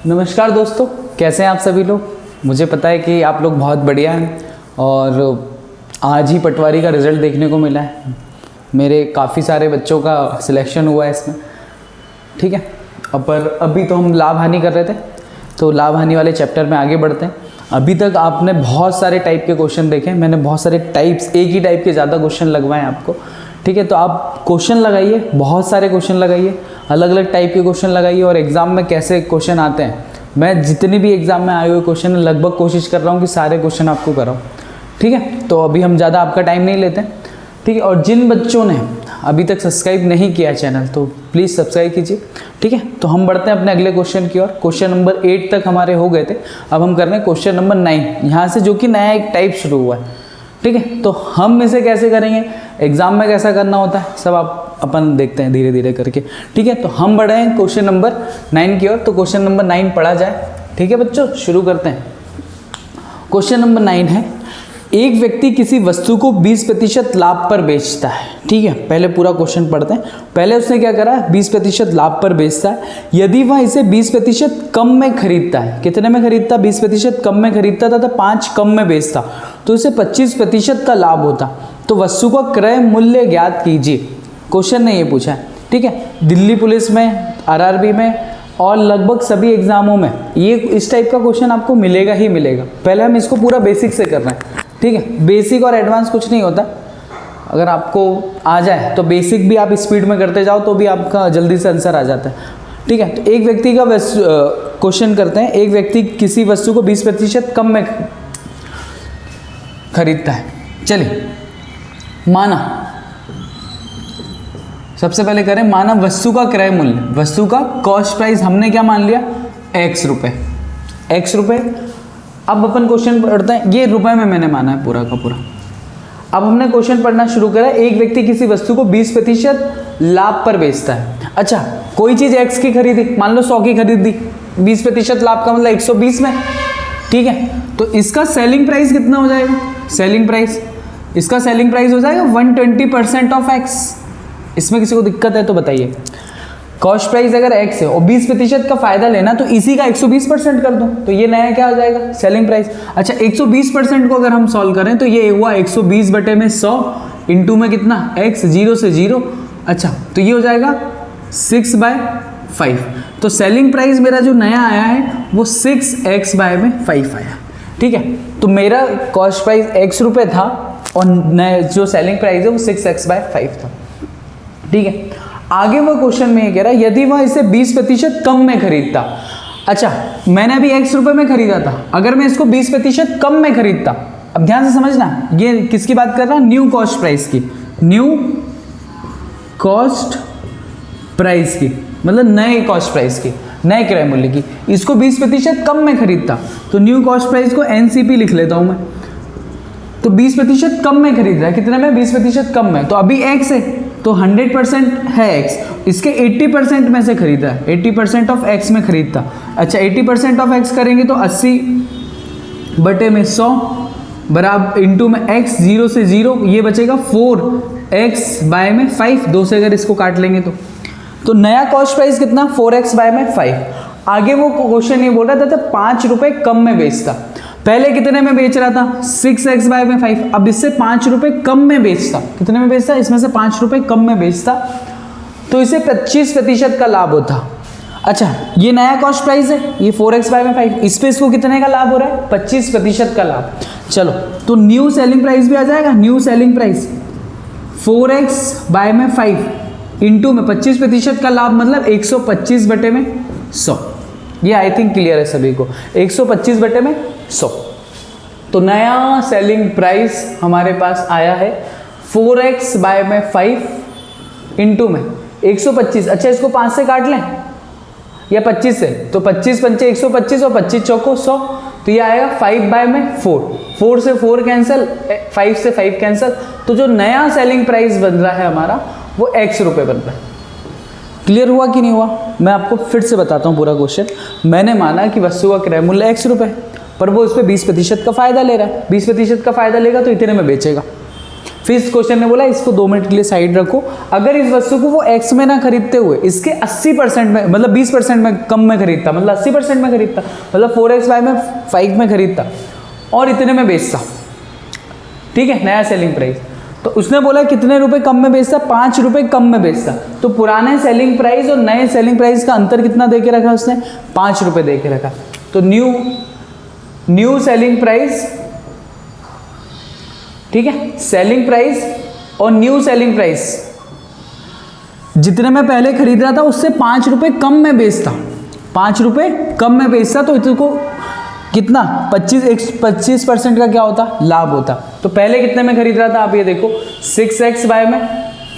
नमस्कार दोस्तों, कैसे हैं आप सभी लोग। मुझे पता है कि आप लोग बहुत बढ़िया हैं और आज ही पटवारी का रिज़ल्ट देखने को मिला है। मेरे काफ़ी सारे बच्चों का सिलेक्शन हुआ है इसमें, ठीक है। पर अभी तो हम लाभ हानि कर रहे थे, तो लाभ हानि वाले चैप्टर में आगे बढ़ते हैं। अभी तक आपने बहुत सारे टाइप के क्वेश्चन देखे, मैंने बहुत सारे टाइप्स, एक ही टाइप के ज़्यादा क्वेश्चन लगवाए आपको, ठीक है। तो आप क्वेश्चन लगाइए, बहुत सारे क्वेश्चन लगाइए, अलग अलग टाइप के क्वेश्चन लगाइए। और एग्ज़ाम में कैसे क्वेश्चन आते हैं, मैं जितने भी एग्ज़ाम में आए हुए क्वेश्चन लगभग कोशिश कर रहा हूँ कि सारे क्वेश्चन आपको कराऊँ, ठीक है। तो अभी हम ज़्यादा आपका टाइम नहीं लेते, ठीक है। और जिन बच्चों ने अभी तक सब्सक्राइब नहीं किया चैनल, तो प्लीज़ सब्सक्राइब कीजिए, ठीक है। तो हम बढ़ते हैं अपने अगले क्वेश्चन की ओर। क्वेश्चन नंबर 8 तक हमारे हो गए थे, अब हम कर रहे हैं क्वेश्चन नंबर 9, यहाँ से, जो कि नया एक टाइप शुरू हुआ है, ठीक है। तो हम इसे कैसे करेंगे, एग्जाम में कैसा करना होता है, सब आप अपन देखते हैं धीरे धीरे करके, ठीक है। तो हम बढ़े हैं क्वेश्चन नंबर 9 की ओर। तो क्वेश्चन नंबर 9 पढ़ा जाए, ठीक है बच्चों, शुरू करते हैं। क्वेश्चन नंबर 9 है, एक व्यक्ति किसी वस्तु को 20% लाभ पर बेचता है, ठीक है। पहले पूरा क्वेश्चन पढ़ते हैं। पहले उसने क्या करा, 20% लाभ पर बेचता है। यदि वह इसे 20% कम में खरीदता है, कितने में खरीदता, 20% कम में खरीदता था, तो 5 कम में बेचता, तो इसे 25% का लाभ होता। तो वस्तु का क्रय मूल्य ज्ञात कीजिए। क्वेश्चन ने ये पूछा है, ठीक है। दिल्ली पुलिस में, आरआरबी में और लगभग सभी एग्जामों में ये इस टाइप का क्वेश्चन आपको मिलेगा ही मिलेगा। पहले हम इसको पूरा बेसिक से कर रहे हैं, ठीक है। बेसिक और एडवांस कुछ नहीं होता, अगर आपको आ जाए तो बेसिक भी आप स्पीड में करते जाओ तो भी आपका जल्दी से आंसर आ जाता है, ठीक है। तो एक व्यक्ति का क्वेश्चन करते हैं, एक व्यक्ति किसी वस्तु को 20% कम में खरीदता है। चलिए, माना, सबसे पहले करें माना वस्तु का क्रय मूल्य, वस्तु का कॉस्ट प्राइस हमने क्या मान लिया, x रुपये, x रुपये। अब अपन क्वेश्चन पढ़ते हैं, ये रुपए में मैंने माना है पूरा का पूरा। अब हमने क्वेश्चन पढ़ना शुरू करा, एक व्यक्ति किसी वस्तु को 20% लाभ पर बेचता है। अच्छा, कोई चीज़ x की खरीदी, मान लो 100 की खरीदी, 20% लाभ का मतलब 120 में, ठीक है। तो इसका सेलिंग प्राइस कितना हो जाएगा, सेलिंग प्राइस, इसका सेलिंग प्राइस हो जाएगा 120% ऑफ x। इसमें किसी को दिक्कत है तो बताइए। कॉस्ट प्राइस अगर x है और 20% का फायदा लेना, तो इसी का 120% कर दो, तो ये नया क्या हो जाएगा, सेलिंग प्राइस। अच्छा, 120% को अगर हम सॉल्व करें तो ये हुआ 120/100 इंटू में कितना, x, 0 से 0। अच्छा, तो ये हो जाएगा 6/5। तो सेलिंग प्राइस मेरा जो नया आया है वो 6x/5 आया, ठीक है। तो मेरा कॉस्ट प्राइस x रुपये था और नया जो सेलिंग प्राइस है वो 6x/5 था, ठीक है। आगे वो क्वेश्चन में ये कह रहा है, यदि वह इसे 20% कम में खरीदता। अच्छा, मैंने अभी x रुपये में खरीदा था, अगर मैं इसको 20% कम में खरीदता, अब ध्यान से समझना, ये किसकी बात कर रहा है, न्यू कॉस्ट प्राइस की, न्यू कॉस्ट प्राइस की, मतलब नए कॉस्ट प्राइस की, नए क्रय मूल्य की। इसको 20% कम में खरीदता, तो न्यू कॉस्ट प्राइस को NCP लिख लेता हूं मैं। तो 20% कम में खरीद रहा है, कितने में, 20% कम में, तो अभी x है तो 100% है x, इसके 80% में से खरीद रहा है, 80% ऑफ x में खरीदता। अच्छा, 80% ऑफ x करेंगे तो 80/100 बराबर इंटू में x, 0 से 0, ये बचेगा 4x/5, 2 से अगर इसको काट लेंगे तो नया कॉस्ट प्राइस कितना, 4x/5। आगे वो क्वेश्चन ये बोल रहा था 5 रुपये कम में बेचता, पहले कितने में बेच रहा था, 6x/5। अब इससे 5 रुपये कम में बेचता, कितने में बेचता, इसमें से 5 रुपये कम में बेचता, तो इसे 25% का लाभ होता। अच्छा, ये नया कॉस्ट प्राइस है, ये 4x/5, इस पे इसको कितने का लाभ हो रहा है, 25% का लाभ। चलो, तो न्यू सेलिंग प्राइस भी आ जाएगा, new selling price 4x/5 into में 25% का लाभ, मतलब 125/100। ये आई थिंक क्लियर है सभी को, 125/100। तो नया सेलिंग प्राइस हमारे पास आया है 4x/5 इंटू में 125। अच्छा, इसको 5 से काट लें या 25 से, तो 25 पंचे 125 और 25 चौको 100, तो ये आएगा 5/4, 4 से 4 कैंसिल, 5 से 5 कैंसिल। तो जो नया सेलिंग प्राइस बन रहा है हमारा वो x रुपये बन रहा है। क्लियर हुआ कि नहीं हुआ, मैं आपको फिर से बताता हूँ पूरा क्वेश्चन। मैंने माना कि वस्तु का क्रय मूल्य x रुपये, पर वो इस पर 20% का फायदा ले रहा है, 20% का फायदा लेगा तो इतने में बेचेगा। फिर इस क्वेश्चन ने बोला इसको 2 मिनट के लिए साइड रखो, अगर इस वस्तु को वो x में ना खरीदते हुए इसके 80% में मतलब 20% में कम में खरीदता, मतलब 80% में खरीदता, मतलब 4x में 5 में खरीदता और इतने में बेचता, ठीक है, नया सेलिंग प्राइस। तो उसने बोला कितने रुपए कम में बेचता, 5 रुपए कम में बेचता। तो पुराने सेलिंग प्राइस और नए सेलिंग प्राइस का अंतर कितना दे के रखा उसने, 5 रुपए दे के रखा। तो न्यू सेलिंग प्राइस, ठीक है, सेलिंग प्राइस और न्यू सेलिंग प्राइस जितने में पहले खरीद रहा था उससे 5 रुपए कम में बेचता, 5 रुपए कम में बेचता। तो इसको कितना 25% का क्या होता, लाभ होता। तो पहले कितने में खरीद रहा था, आप ये देखो 6x बाय में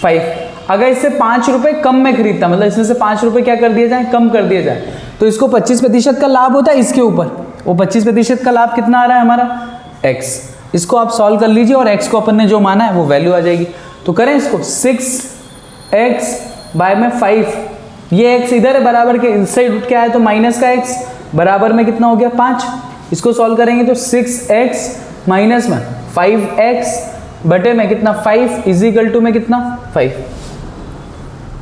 5, अगर इससे 5 रुपए कम में खरीदता, मतलब इसमें से 5 रुपए क्या कर दिया जाए, कम कर दिया जाए, तो इसको 25% का लाभ होता है इसके ऊपर। वो 25% का लाभ कितना आ रहा है हमारा, x। इसको आप सॉल्व कर लीजिए और x को अपन ने जो माना है वो वैल्यू आ जाएगी। तो करें इसको 6x बाय में 5, ये x इधर है बराबर के, इस साइड उठ के आया तो माइनस का x बराबर में कितना हो गया 5। इसको सॉल्व करेंगे तो 6x माइनस में 5x बटे में कितना 5 इज इक्वल टू में कितना 5।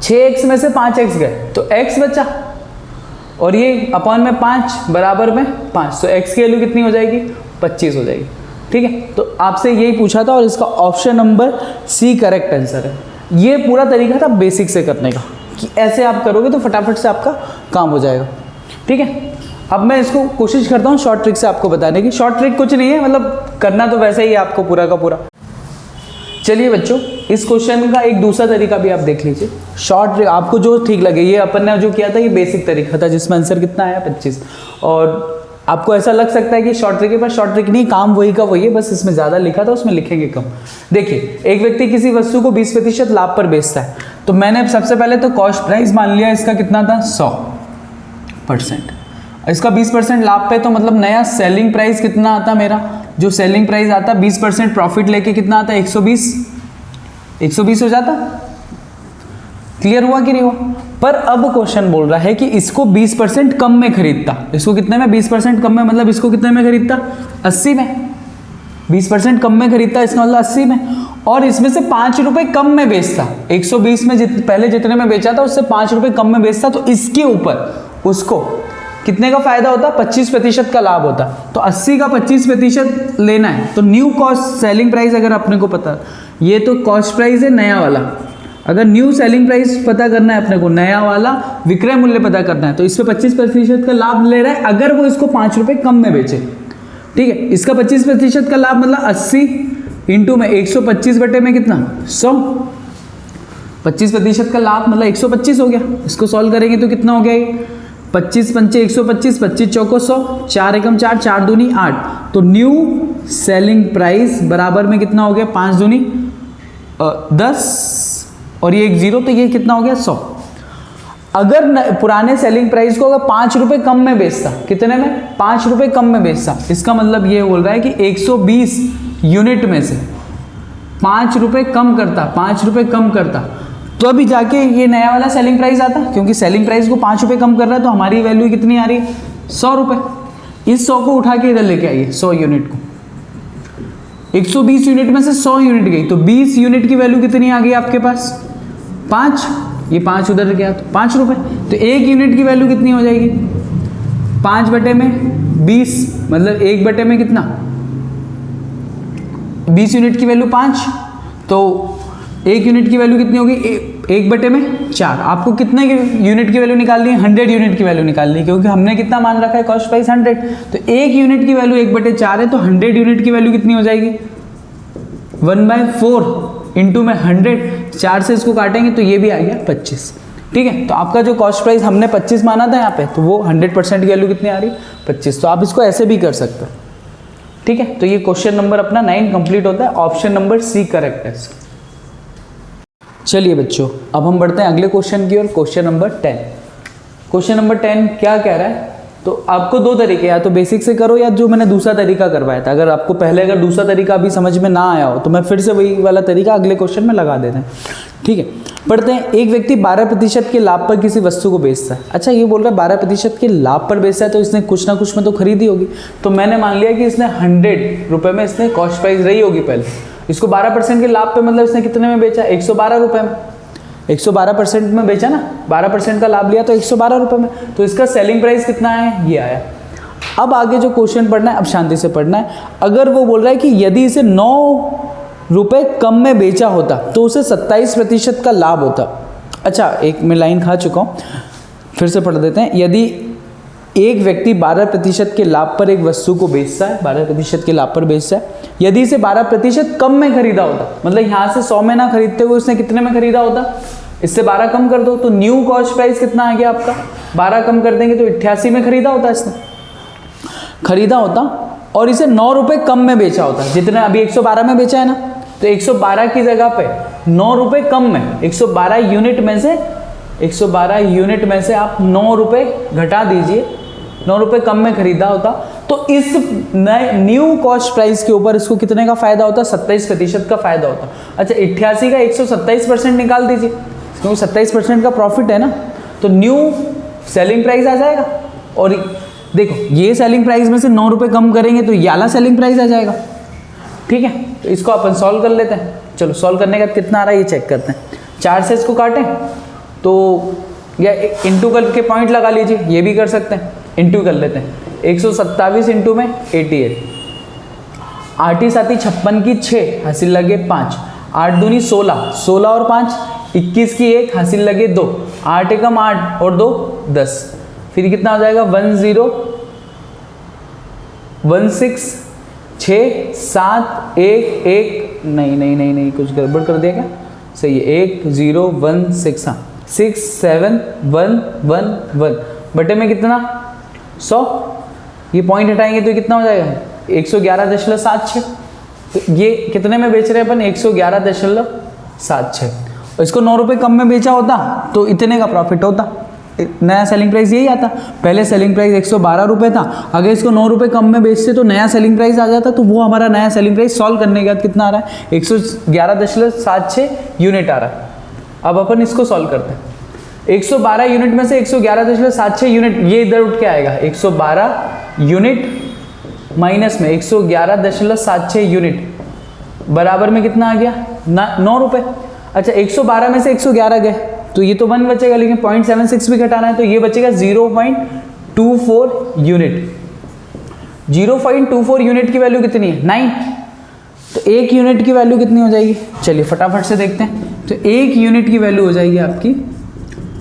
6x में से 5x गए तो x बचा और ये अपॉन में 5 बराबर में 5, तो x की वैल्यू कितनी हो जाएगी, 25 हो जाएगी। ठीक है, तो आपसे यही पूछा था और इसका option number C correct answer है। ये पूरा तरीका था बेसिक से करने का कि ऐसे आप करोगे तो फटाफट से आपका काम हो जाएगा। ठीक है, अब मैं इसको कोशिश करता हूँ शॉर्ट ट्रिक से आपको बताने की। शॉर्ट ट्रिक कुछ नहीं है, मतलब करना तो वैसे ही है आपको पूरा का पूरा। चलिए बच्चों, इस क्वेश्चन का एक दूसरा तरीका भी आप देख लीजिए। शॉर्ट ट्रिक आपको जो ठीक लगे, ये अपन ने जो किया था ये बेसिक तरीका था जिसमें आंसर कितना आया 25। और आपको ऐसा लग सकता है कि शॉर्ट ट्रिक के पास शॉर्ट ट्रिक नहीं, काम वही का वही है, बस इसमें ज़्यादा लिखा था उसमें लिखेंगे कम। देखिए, एक व्यक्ति किसी वस्तु को 20% लाभ पर बेचता है, तो मैंने सबसे पहले तो कॉस्ट प्राइस मान लिया, इसका कितना था 100%। इसका 20% लाभ पे, तो मतलब नया सेलिंग प्राइस कितना आता मेरा, जो सेलिंग प्राइस आता 20% प्रॉफिट लेके कितना आता 120 हो जाता। क्लियर हुआ कि नहीं हुआ? पर अब क्वेश्चन बोल रहा है कि इसको 20% कम में खरीदता, इसको कितने में 20% कम में, मतलब इसको कितने में खरीदता 80 में, 20% कम में खरीदता इसका मतलब 80 में, और इसमें से 5 रुपए कम में बेचता। 120 में पहले जितने में बेचा था उससे 5 रुपए कम में बेचता, तो इसके ऊपर उसको कितने का फायदा होता, 25% का लाभ होता। तो 80 का 25% लेना है, तो न्यू कॉस्ट सेलिंग प्राइस अगर अपने को पता, ये तो कॉस्ट प्राइस है नया वाला, अगर न्यू सेलिंग प्राइस पता करना है अपने को, नया वाला विक्रय मूल्य पता करना है, तो इस पे 25% का लाभ ले रहा है अगर वो इसको 5 रुपए कम में बेचे। ठीक है, इसका 25% का लाभ मतलब 80 इंटू में 125 बटे में कितना 100, 25% का लाभ मतलब 125 हो गया। इसको सॉल्व करेंगे तो कितना हो गया ये 25 पंचे 125, 25 चौको 100, 4 एकम 4, 4 दूनी 8। तो न्यू सेलिंग प्राइस बराबर में कितना हो गया 5 दूनी 10 और ये 1 0, तो ये कितना हो गया 100। अगर पुराने सेलिंग प्राइस को अगर 5 रुपए कम में बेचता, कितने में 5 रुपए कम में बेचता, इसका मतलब ये बोल रहा है कि 120 यूनिट में से 5 रुपए कम करता, 5 रुपए कम करता, तो अभी जाके ये नया वाला सेलिंग प्राइस आता, क्योंकि सेलिंग प्राइस को 5 रुपए कम कर रहा है तो हमारी वैल्यू कितनी आ रही है 100 रुपए। इस 100 को उठा के इधर लेके आइए, 100 यूनिट को, 120 यूनिट में से 100 यूनिट गई, तो 20 यूनिट की वैल्यू कितनी आ गई आपके पास 5, ये 5 उधर गया तो 5 रुपए। तो 1 यूनिट की वैल्यू कितनी हो जाएगी 5 बटे में 20, मतलब 1 बटे में कितना 20 यूनिट की वैल्यू 5, तो 1 यूनिट की वैल्यू कितनी होगी 1 बटे में 4। आपको कितने यूनिट की वैल्यू निकालनी है 100 यूनिट की वैल्यू निकालनी है, क्योंकि हमने कितना मान रखा है कॉस्ट प्राइस 100, तो 1 यूनिट की वैल्यू 1 बटे 4 है, तो 100 यूनिट की वैल्यू कितनी हो जाएगी 1/4 इंटू में 100, 4 से इसको काटेंगे तो ये भी आ गया 25। ठीक है, तो आपका जो कॉस्ट प्राइस हमने 25 माना था यहाँ पे, तो वो 100% की वैल्यू कितनी आ रही है 25। तो आप इसको ऐसे भी कर सकते हो। ठीक है, तो ये क्वेश्चन नंबर अपना 9 कंप्लीट होता है, ऑप्शन नंबर सी करेक्ट है। चलिए बच्चों, अब हम बढ़ते हैं अगले क्वेश्चन की ओर, क्वेश्चन नंबर 10। क्वेश्चन नंबर 10 क्या कह रहा है, तो आपको 2 तरीके, या तो बेसिक से करो या जो मैंने दूसरा तरीका करवाया था। अगर आपको पहले अगर दूसरा तरीका अभी समझ में ना आया हो तो मैं फिर से वही वाला तरीका अगले क्वेश्चन में लगा देते हैं। ठीक है, पढ़ते हैं। एक व्यक्ति 12% के लाभ पर किसी वस्तु को बेचता है। अच्छा, ये बोल रहा है 12% के लाभ पर बेचता है, तो इसने कुछ ना कुछ में तो खरीदी होगी। तो मैंने मान लिया कि इसने 100 रुपये में इसने कॉस्ट प्राइस रही होगी पहले, इसको 12% के लाभ पे मतलब इसने कितने में बेचा, 112 रुपये में, 112% में बेचा ना, 12% का लाभ लिया तो 112 रुपये में, तो इसका सेलिंग प्राइस कितना है, ये आया। अब आगे जो क्वेश्चन पढ़ना है, अब शांति से पढ़ना है। अगर वो बोल रहा है कि यदि इसे 9 रुपये कम में बेचा होता तो उसे 27% का लाभ होता। अच्छा, एक मैं लाइन खा चुका हूँ, फिर से पढ़ देते हैं। यदि एक व्यक्ति 12% के लाभ पर एक वस्तु को बेचता है, 12% के लाभ पर बेचता है, यदि इसे 12% कम में खरीदा होता, मतलब यहाँ से 100 में ना खरीदते हुए उसने कितने में खरीदा होता, इससे 12 कम कर दो तो न्यू कॉस्ट प्राइस कितना आ गया आपका, 12 कम कर देंगे तो 88 में खरीदा होता, इसने खरीदा होता और इसे 9 रुपये कम में बेचा होता। जितने अभी 112 में बेचा है ना, तो 112 की जगह पे 9 रुपये कम में, 112 यूनिट में से 112 यूनिट में से आप 9 रुपये घटा दीजिए, 9 रुपये कम में खरीदा होता, तो इस नए न्यू कॉस्ट प्राइस के ऊपर इसको कितने का फायदा होता, 27% का फायदा होता। अच्छा, 88 का 127% निकाल दीजिए, क्योंकि 27% का प्रॉफिट है ना, तो न्यू सेलिंग प्राइस आ जाएगा। और देखो, ये सेलिंग प्राइस में से 9 रुपये कम करेंगे तो ये वाला सेलिंग प्राइस आ जाएगा। ठीक है, तो इसको अपन सॉल्व कर लेते हैं। चलो, सॉल्व करने का कितना आ रहा है ये चेक करते हैं। 4 से इसको काटें तो, या इंटू करके पॉइंट लगा लीजिए, ये भी कर सकते हैं, इंटू कर लेते हैं। 127 इंटू में 88, 8 साथी 56 की 6 हासिल लगे 5, 8 दूनी 16, 16 और 5 21 की 1 हासिल लगे 2, 8 एकम 8 और 2 10, फिर कितना हो जाएगा 1016 6 7 1 1, नहीं कुछ गड़बड़ कर दिया क्या, सही है, 1016, हाँ 6711 बटे में कितना 100, ये पॉइंट हटाएंगे तो कितना हो जाएगा 111.76। तो ये कितने में बेच रहे हैं अपन, 111.76। और इसको 9 रुपये कम में बेचा होता तो इतने का प्रॉफिट होता। नया सेलिंग प्राइस यही आता, पहले सेलिंग प्राइस 112 रुपये था, अगर इसको 9 रुपये कम में बेचते तो नया सेलिंग प्राइस आ जाता। तो वो हमारा नया सेलिंग प्राइस सॉल्व करने के बाद कितना आ रहा है, 111.76 यूनिट आ रहा है। अब अपन इसको सॉल्व करते हैं। 112 यूनिट में से 111.76 यूनिट ये इधर उठ के आएगा, 112 यूनिट माइनस में 111.76 यूनिट बराबर में कितना आ गया 9 रुपये। अच्छा, 112 में से 111 गए तो ये तो 1 बचेगा, लेकिन 0.76 भी घटाना है तो ये बचेगा 0.24 यूनिट। 0.24 यूनिट की वैल्यू कितनी है 9, तो 1 यूनिट की वैल्यू कितनी हो जाएगी, चलिए फटाफट से देखते हैं। तो 1 यूनिट की वैल्यू हो जाएगी आपकी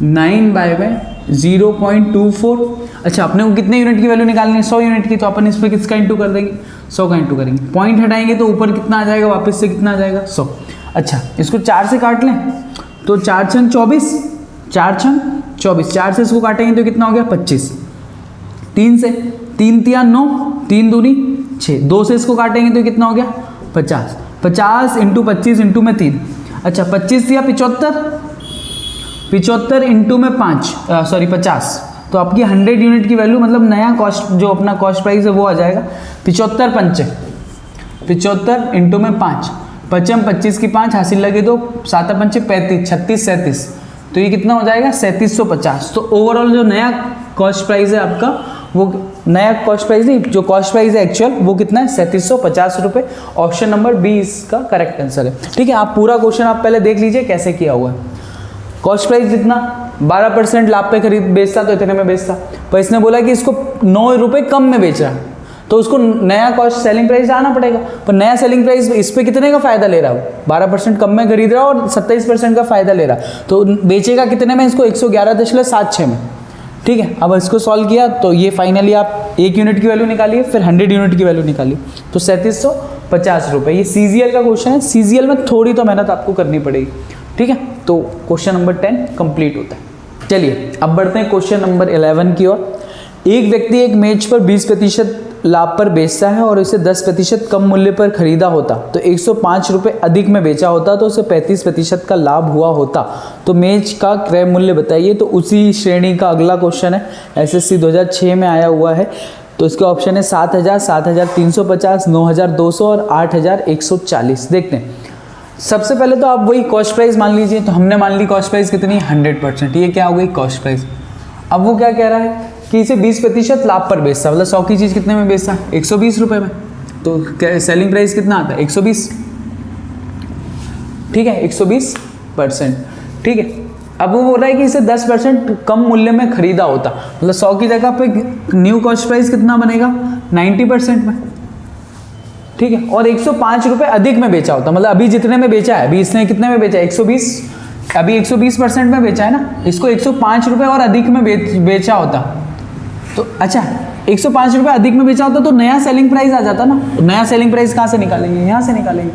9/0.24। अच्छा, अपने को कितने यूनिट की वैल्यू निकालनी है, 100 यूनिट की, तो अपन इस पर किसका इंटू कर देंगे, 100 का इंटू करेंगे। पॉइंट हटाएंगे तो ऊपर कितना आ जाएगा, वापस से कितना आ जाएगा 100। अच्छा, इसको 4 से काट लें तो 4 छंग 24, 4 छंग 24, 4 से इसको काटेंगे तो कितना हो गया 25, 3 से 3 तिया 9, 3 दूनी 6, 2 से इसको काटेंगे तो कितना हो गया 50, 50 इंटू 25 इंटू में 3। अच्छा, 25 तिया 75, 75 इंटू में 50, तो आपकी 100 यूनिट की वैल्यू, मतलब नया कॉस्ट जो अपना कॉस्ट प्राइस है वो आ जाएगा 75 इंटू में 5, 25 की 5 हासिल लगे तो 7 पंचे 35, 36 37, तो ये कितना हो जाएगा 3750। तो ओवरऑल जो नया कॉस्ट प्राइस है आपका, वो नया कॉस्ट प्राइस नहीं, जो कॉस्ट प्राइस है एक्चुअल वो कितना है 3750 रुपये। ऑप्शन नंबर बी इसका करेक्ट आंसर है। ठीक है, आप पूरा क्वेश्चन आप पहले देख लीजिए कैसे किया हुआ है। कॉस्ट प्राइस जितना 12% लाभ पे खरीद बेचता तो इतने में बेचता, पर इसने बोला कि इसको 9 रुपये कम में बेच रहा है तो उसको नया कॉस्ट सेलिंग प्राइस आना पड़ेगा। पर नया सेलिंग प्राइस इस पे कितने का फायदा ले रहा है, 12% कम में खरीद रहा है और 27% का फायदा ले रहा है, तो बेचेगा कितने में इसको 111.76 में। ठीक है, अब इसको सॉल्व किया तो ये फाइनली आप 1 यूनिट की वैल्यू निकालिए, फिर 100 यूनिट की वैल्यू निकालिए, तो 3750 रुपये। ये CGL का क्वेश्चन है, CGL में थोड़ी तो मेहनत आपको करनी पड़ेगी। ठीक है, तो क्वेश्चन नंबर 10 कंप्लीट होता है। चलिए अब बढ़ते हैं क्वेश्चन नंबर 11 की ओर। एक व्यक्ति एक मेज पर 20% लाभ पर बेचता है और इसे 10% कम मूल्य पर खरीदा होता तो 105 रुपये अधिक में बेचा होता तो उसे 35% का लाभ हुआ होता, तो मेज का क्रय मूल्य बताइए। तो उसी श्रेणी का अगला क्वेश्चन है, SSC 2006 में आया हुआ है। तो इसके ऑप्शन है 7000, 7350, 9200 और 8140। देखते हैं, सबसे पहले तो आप वही कॉस्ट प्राइस मान लीजिए। तो हमने मान ली कॉस्ट प्राइस कितनी 100%, ये क्या हो गई कॉस्ट प्राइस। अब वो क्या कह रहा है कि इसे 20% लाभ पर बेचता, मतलब 100 की चीज़ कितने में बेचता 120 रुपये में, तो सेलिंग प्राइस कितना आता है 120। ठीक है, 120%, ठीक है। अब वो बोल रहा है कि इसे 10% कम मूल्य में खरीदा होता, मतलब 100 की जगह पे न्यू कॉस्ट प्राइस कितना बनेगा, 90% में, ठीक है। और 105 रुपये अधिक में बेचा होता, मतलब अभी जितने में बेचा है, अभी इसने कितने में बेचा है, 120, अभी 120% में बेचा है ना, इसको 105 रुपये और अधिक में बेचा होता, तो अच्छा 105 रुपये अधिक में बेचा होता तो नया सेलिंग प्राइस आ जाता ना। तो नया सेलिंग प्राइस कहाँ से निकालेंगे, यहाँ से निकालेंगे,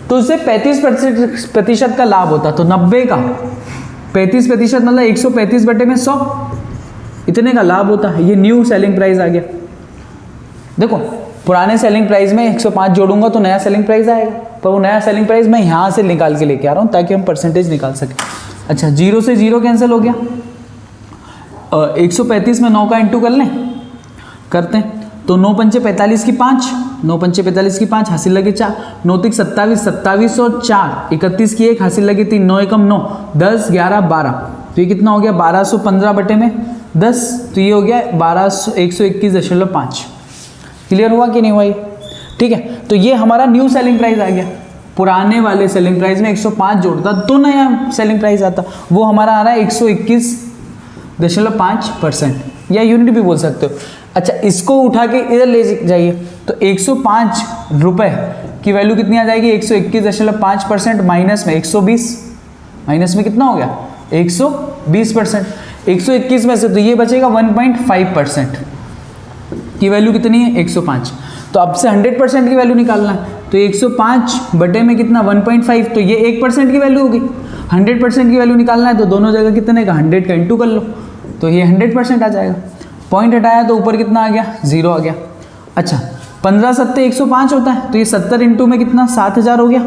तो उससे 35% का लाभ होता, तो 90 का 35% मतलब 135 बटे में 100, इतने का लाभ होता है। ये न्यू सेलिंग प्राइस आ गया। देखो पुराने सेलिंग प्राइस में 105 जोड़ूंगा तो नया सेलिंग प्राइस आएगा, पर वो नया सेलिंग प्राइस मैं यहाँ से निकाल के लेके आ रहा हूँ ताकि हम परसेंटेज निकाल सकें। अच्छा 0 से 0 कैंसिल हो गया, 135 में 9 का इंटू कर लें, करते हैं, तो 9 पंचे 45 की 5, 9 पंचे 45 की 5, हासिल लगे 4, 9 तिक 27, 27 और 4, 31 की 1, हासिल लगे 3, 9 एकम 9, 10 11 12, तो ये कितना हो गया 1215 बटे में 10, तो ये हो गया 121.5। क्लियर हुआ कि नहीं हुआ ये, ठीक है। तो ये हमारा न्यू सेलिंग प्राइस आ गया। पुराने वाले सेलिंग प्राइस में 105 जोड़ता तो नया सेलिंग प्राइस आता, वो हमारा आ रहा है 121.5%, या यूनिट भी बोल सकते हो। अच्छा इसको उठा के इधर ले जाइए, तो 105 रुपये की वैल्यू कितनी आ जाएगी, 121.5% माइनस में 120, माइनस में कितना हो गया 120%, 121 में से तो ये बचेगा 1.5% की वैल्यू कितनी है 105। तो अब से 100% की वैल्यू निकालना है, तो 105 बटे में कितना 1.5, तो ये 1% की वैल्यू होगी। 100% की वैल्यू निकालना है तो दोनों जगह कितने का 100 का इंटू कर लो, तो ये 100% आ जाएगा। पॉइंट हटाया तो ऊपर कितना आ गया 0 आ गया। अच्छा 15 सत्ते 105 होता है, तो ये 70 इंटू में कितना 7000 हो गया,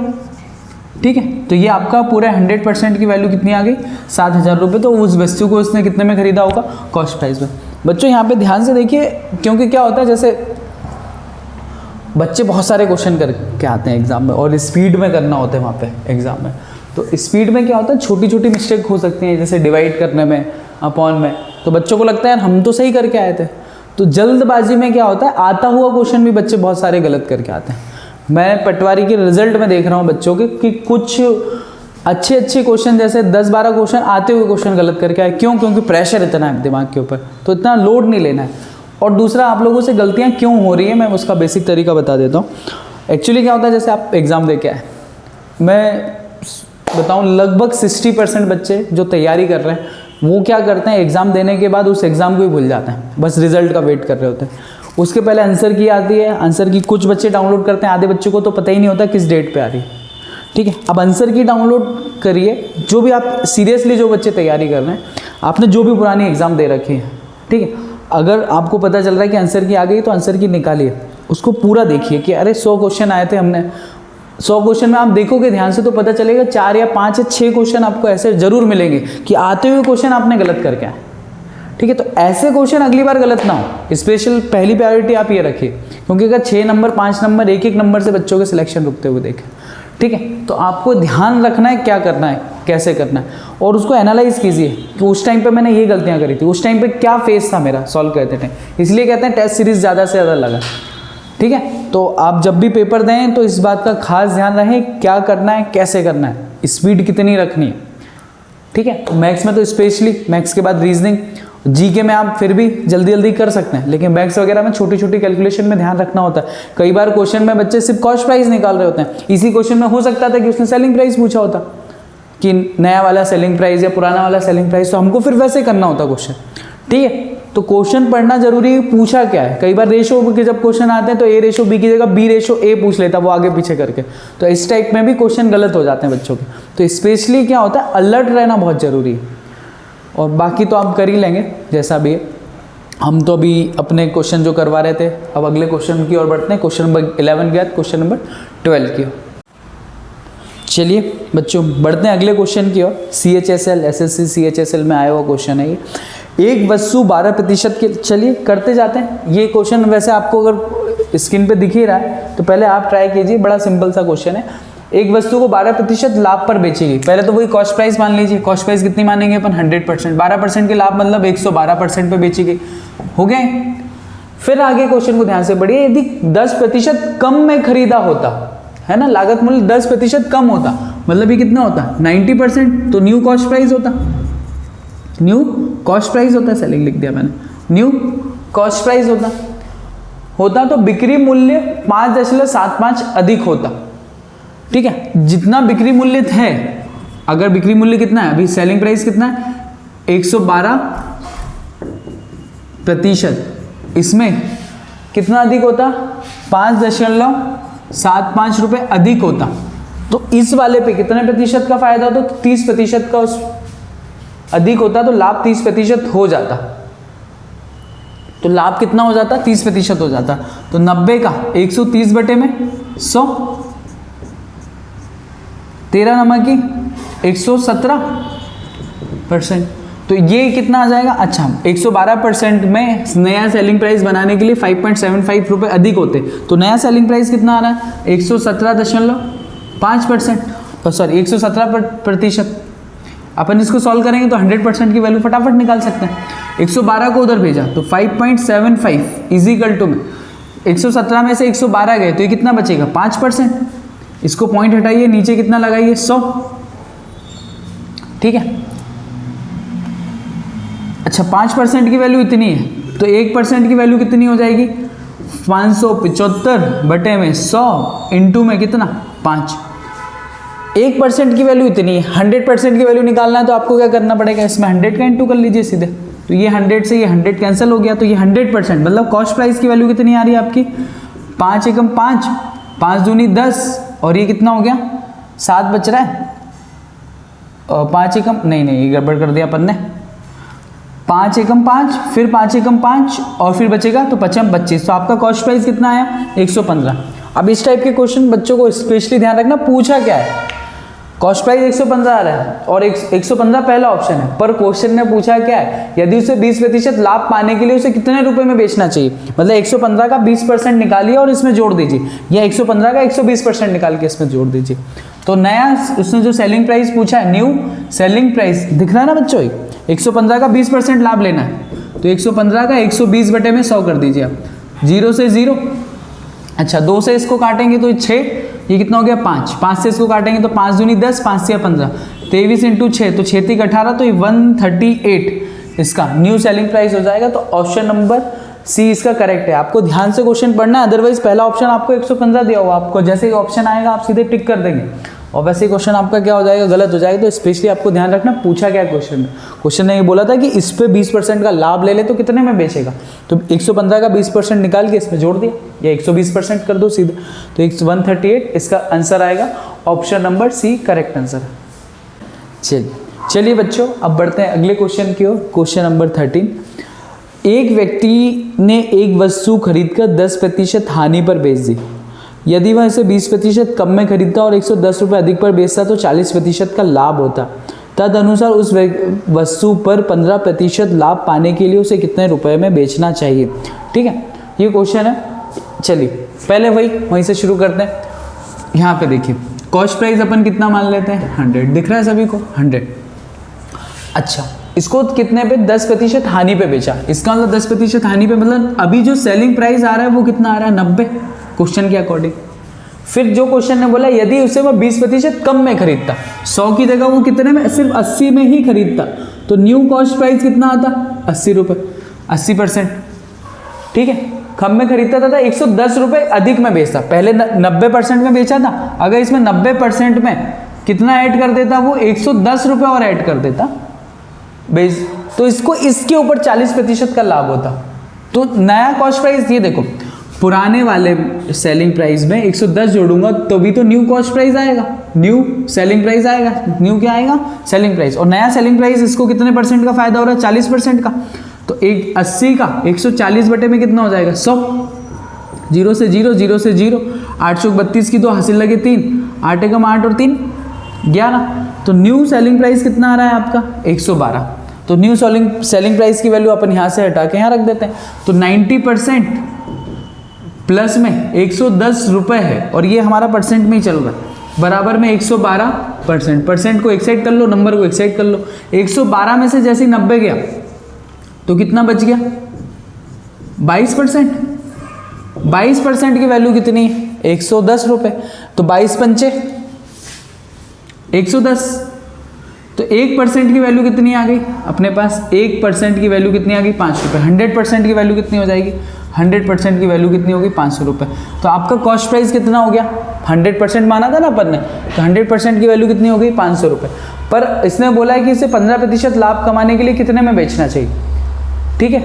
ठीक है। तो ये आपका पूरा 100% की वैल्यू कितनी आ गई 7000 रुपये। तो उस वस्तु को उसने कितने में खरीदा होगा, कॉस्ट प्राइस में। बच्चों यहाँ पे ध्यान से देखिए, क्योंकि क्या होता है जैसे बच्चे बहुत सारे क्वेश्चन करके आते हैं एग्जाम में और स्पीड में करना होता है वहाँ पे एग्जाम में, तो स्पीड में क्या होता है छोटी छोटी मिस्टेक हो सकती हैं, जैसे डिवाइड करने में, अपॉन में, तो बच्चों को लगता है यार हम तो सही करके आए थे। तो जल्दबाजी में क्या होता है आता हुआ क्वेश्चन भी बच्चे बहुत सारे गलत करके आते हैं। मैं पटवारी के रिजल्ट में देख रहा हूँ बच्चों के कि कुछ अच्छे क्वेश्चन जैसे 10-12 क्वेश्चन आते हुए क्वेश्चन गलत करके आए। क्यों? क्योंकि प्रेशर इतना है दिमाग के ऊपर, तो इतना लोड नहीं लेना है। और दूसरा आप लोगों से गलतियाँ क्यों हो रही है मैं उसका बेसिक तरीका बता देता हूँ। एक्चुअली क्या होता है जैसे आप एग्ज़ाम दे के आए, मैं बताऊँ लगभग 60% बच्चे जो तैयारी कर रहे हैं वो क्या करते हैं एग्ज़ाम देने के बाद उस एग्ज़ाम को ही भूल जाते हैं, बस रिजल्ट का वेट कर रहे होते हैं। उसके पहले आंसर की आती है, आंसर की कुछ बच्चे डाउनलोड करते हैं, आधे बच्चों को तो पता ही नहीं होता किस डेट पे आ रही है, ठीक है। अब आंसर की डाउनलोड करिए, जो भी आप सीरियसली जो बच्चे तैयारी कर रहे हैं, आपने जो भी पुरानी एग्ज़ाम दे रखी है, ठीक है, अगर आपको पता चल रहा है कि आंसर की आ गई तो आंसर की निकालिए, उसको पूरा देखिए कि अरे 100 क्वेश्चन आए थे, हमने 100 क्वेश्चन में आप देखोगे ध्यान से तो पता चलेगा 4 या 5 या 6 क्वेश्चन आपको ऐसे जरूर मिलेंगे कि आते हुए क्वेश्चन आपने गलत करके आए, ठीक है। तो ऐसे क्वेश्चन अगली बार गलत ना हो, स्पेशल पहली प्रायोरिटी आप ये रखिए, क्योंकि अगर 6 नंबर 5 नंबर एक नंबर से बच्चों के सिलेक्शन रुकते हुए देखें, ठीक है। तो आपको ध्यान रखना है क्या करना है, कैसे करना है, और उसको एनालाइज कीजिए कि उस टाइम पे मैंने ये गलतियाँ करी थी, उस टाइम पे क्या फेस था मेरा सॉल्व करते टाइम, इसलिए कहते हैं टेस्ट सीरीज ज़्यादा से ज़्यादा लगा, ठीक है। तो आप जब भी पेपर दें तो इस बात का खास ध्यान रहे क्या करना है, कैसे करना है, स्पीड कितनी रखनी है, ठीक है। तो मैथ्स में तो स्पेशली मैथ्स के बाद रीजनिंग, जीके में आप फिर भी जल्दी जल्दी कर सकते हैं, लेकिन मैथ्स वगैरह में छोटी छोटी कैलकुलेशन में ध्यान रखना होता है। कई बार क्वेश्चन में बच्चे सिर्फ कॉस्ट प्राइस निकाल रहे होते हैं, इसी क्वेश्चन में हो सकता था कि उसने सेलिंग प्राइस पूछा होता कि नया वाला सेलिंग प्राइस या पुराना वाला सेलिंग प्राइस, तो हमको फिर वैसे करना होता क्वेश्चन, ठीक है। तो क्वेश्चन पढ़ना जरूरी है, पूछा क्या है। कई बार रेशो के जब क्वेश्चन आते हैं तो ए रेशो बी की जगह बी रेशो ए पूछ लेता वो आगे पीछे करके, तो इस टाइप में भी क्वेश्चन गलत हो जाते हैं बच्चों के। तो स्पेशली क्या होता है अलर्ट रहना बहुत ज़रूरी है, और बाकी तो आप कर ही लेंगे जैसा भी है। हम तो अभी अपने क्वेश्चन जो करवा रहे थे, अब अगले क्वेश्चन की ओर बढ़ते हैं। क्वेश्चन नंबर 11 गया, क्वेश्चन नंबर 12 की ओर। चलिए बच्चों बढ़ते हैं अगले क्वेश्चन की ओर। CHSL SSC CHSL में आया हुआ क्वेश्चन है ये। एक वस्तु 12% के, चलिए करते जाते हैं। ये क्वेश्चन वैसे आपको अगर स्क्रीन पे दिख ही रहा है तो पहले आप ट्राई कीजिए, बड़ा सिंपल सा क्वेश्चन है। एक वस्तु को 12% लाभ पर बेचेगी, पहले तो वही कॉस्ट प्राइस मान लीजिए। कॉस्ट प्राइस कितनी मानेंगे अपन 100%, 12% के लाभ मतलब 112% पे बेचेगी, हो गए। फिर आगे क्वेश्चन को ध्यान से पढ़िए। यदि 10% कम में खरीदा होता है ना, लागत मूल्य 10% कम होता, मतलब ये कितना होता, 90%, तो न्यू कॉस्ट प्राइस होता, न्यू कॉस्ट प्राइस होता, सेलिंग लिख दिया मैंने, न्यू कॉस्ट प्राइस होता तो बिक्री मूल्य 5.75 अधिक होता। ठीक है, जितना बिक्री मूल्य है, अगर बिक्री मूल्य कितना है, अभी सेलिंग प्राइस कितना है 112%, इसमें कितना अधिक होता, 5.75 रुपये अधिक होता। तो इस वाले पे कितने प्रतिशत का फायदा होता, तो 30% का उस अधिक होता, तो लाभ 30% हो जाता। तो लाभ कितना हो जाता, 30% हो जाता। तो 90 का 130 बटे में 100, 13 नंबर की 117%। तो ये कितना आ जाएगा, अच्छा 112% में नया सेलिंग प्राइस बनाने के लिए 5.75 रुपये अधिक होते, तो नया सेलिंग प्राइस कितना आ रहा है 117.5%, सॉरी 117%। अपन इसको सॉल्व करेंगे तो 100% की वैल्यू फटाफट निकाल सकते हैं। 112 को उधर भेजा तो 5.75 इजिकल टू में 117 में से 112 गए तो ये कितना बचेगा 5%। इसको पॉइंट हटाइए, नीचे कितना लगाइए 100। ठीक है, अच्छा 5% की वैल्यू इतनी है, तो 1% की वैल्यू कितनी हो जाएगी 575 बटे में 100 इंटू में कितना 5। 1% की वैल्यू इतनी है, 100% की वैल्यू निकालना है तो आपको क्या करना पड़ेगा, इसमें 100 का इंटू कर लीजिए सीधे। तो ये 100 से ये 100 कैंसिल हो गया, तो ये 100% मतलब कॉस्ट प्राइस की वैल्यू कितनी आ रही है आपकी 5 एकम 5, 5 दूनी 10, और ये कितना हो गया 7 बच रहा है, और 5 एकम नहीं गड़बड़ कर दिया अपन ने, 5 एकम 5, फिर 5 एकम 5 और फिर बचेगा तो 5 25। तो आपका कॉस्ट प्राइस कितना आया 115। अब इस टाइप के क्वेश्चन बच्चों को स्पेशली ध्यान रखना, पूछा क्या है, कॉस्ट प्राइस 115 आ रहा है और 115 पहला ऑप्शन है, पर क्वेश्चन ने पूछा क्या है, यदि उसे 20% लाभ पाने के लिए उसे कितने रुपए में बेचना चाहिए। मतलब 115 का 20% निकालिए और इसमें जोड़ दीजिए, या 115 का 120% निकाल के इसमें जोड़ दीजिए। तो नया उसने जो सेलिंग प्राइस पूछा है, न्यू सेलिंग प्राइस दिख रहा है ना बच्चों, 115 का 20% लाभ लेना है, तो 115 का 120 बटे में 100 कर दीजिए आप, 0 से 0, अच्छा 2 से इसको काटेंगे तो 6, ये कितना हो गया 5, 5 से इसको काटेंगे तो 5 दूनी 10, 5 से 15, 23 इंटू 6 तो 6 3 18, तो ये 138 इसका न्यू सेलिंग प्राइस हो जाएगा। तो ऑप्शन नंबर सी इसका करेक्ट है। आपको ध्यान से क्वेश्चन पढ़ना है, अदरवाइज पहला ऑप्शन आपको 115 दिया हुआ, आपको जैसे ही ऑप्शन आएगा आप सीधे टिक कर देंगे और वैसे ही क्वेश्चन आपका क्या हो जाएगा, गलत हो जाएगा। तो स्पेशली आपको ध्यान रखना पूछा क्या क्वेश्चन ने ये बोला था कि इस पे 20% का लाभ ले ले तो कितने में बेचेगा, तो 115 का 20% निकाल के इसमें जोड़ दिया, या 120% कर दो सीधे, तो 138 इसका आंसर आएगा। Option number C correct answer है। चलिए बच्चों अब बढ़ते हैं अगले क्वेश्चन की ओर। क्वेश्चन नंबर 13, एक व्यक्ति ने एक वस्तु खरीदकर 10% हानि पर बेच दी। यदि वह इसे 20% कम में खरीदता और 110 रुपये अधिक पर बेचता तो 40% का लाभ होता। तद अनुसार उस वस्तु पर 15% लाभ पाने के लिए उसे कितने रुपए में बेचना चाहिए। ठीक है, ये क्वेश्चन है। चलिए पहले वहीं से शुरू करते हैं। यहाँ पे देखिए कॉस्ट प्राइस अपन कितना मान लेते हैं 100, दिख रहा है सभी को 100। अच्छा इसको कितने पे 10% हानि पे बेचा, इसका मतलब 10% हानि पे मतलब अभी जो सेलिंग प्राइस आ रहा है वो कितना आ रहा है 90 क्वेश्चन के अकॉर्डिंग। फिर जो क्वेश्चन ने बोला यदि उसे वो 20% कम में खरीदता, 100 की जगह वो कितने में, सिर्फ 80 में ही खरीदता, तो न्यू कॉस्ट प्राइस कितना आता 80 रुपये, 80%। ठीक है, कम में खरीदता था 110 रुपये अधिक में बेचता, पहले 90% में बेचा था, अगर इसमें 90% में कितना ऐड कर देता वो 110 रुपये और ऐड कर देता बेच, तो इसको इसके ऊपर 40% का लाभ होता। तो नया कॉस्ट प्राइस ये देखो, पुराने वाले सेलिंग प्राइस में 110 जोड़ूंगा तो भी तो न्यू कॉस्ट प्राइस आएगा, न्यू सेलिंग प्राइस आएगा, न्यू क्या आएगा सेलिंग प्राइस, और नया सेलिंग प्राइस इसको कितने % का फायदा हो रहा है 40% का। तो 80 का 140 बटे में कितना हो जाएगा 100, 0 से 0, 0 से 0, 8 चौक 32 की 2 हासिल लगे 3, 8 एकम 8 और 3 11, तो न्यू सेलिंग प्राइस कितना आ रहा है आपका 112। तो न्यू सेलिंग प्राइस की वैल्यू अपन यहाँ से हटा के यहाँ रख देते हैं, तो 90% प्लस में 110 रुपये है और ये हमारा परसेंट में ही चल रहा है, बराबर में 112%, परसेंट को एक साइड कर लो, नंबर को एक साइड कर लो। 112 में से जैसे 90 गया तो कितना बच गया 22%, 22% की वैल्यू कितनी है 110 रुपये, तो 22 पंचे 110। तो 1% की वैल्यू कितनी आ गई अपने पास? 1% की वैल्यू कितनी आ गई? 5 रुपये। 100% की वैल्यू कितनी हो जाएगी? 100% की वैल्यू कितनी होगी? 500 रुपये। तो आपका कॉस्ट प्राइस कितना हो गया? 100% माना था ना अपन ने, तो 100% की वैल्यू कितनी हो गई? 500 रुपये। पर इसने बोला है कि इसे 15% लाभ कमाने के लिए कितने में बेचना चाहिए? ठीक है,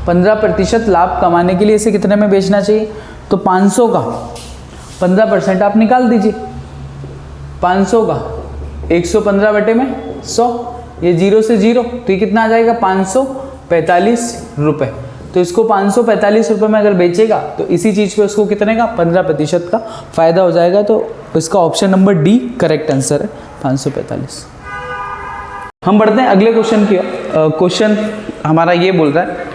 15% लाभ कमाने के लिए इसे कितने में बेचना चाहिए? तो 500 का 15% आप निकाल दीजिए। 500 का 115 बटे में 100, ये 0 से 0, तो ये कितना आ जाएगा? 545 रुपये। तो इसको 545 रुपये में अगर बेचेगा तो इसी चीज़ पे उसको कितने का? 15% का फ़ायदा हो जाएगा। तो इसका option number D correct answer है, 545। हम बढ़ते हैं अगले क्वेश्चन की। क्वेश्चन हमारा ये बोल रहा है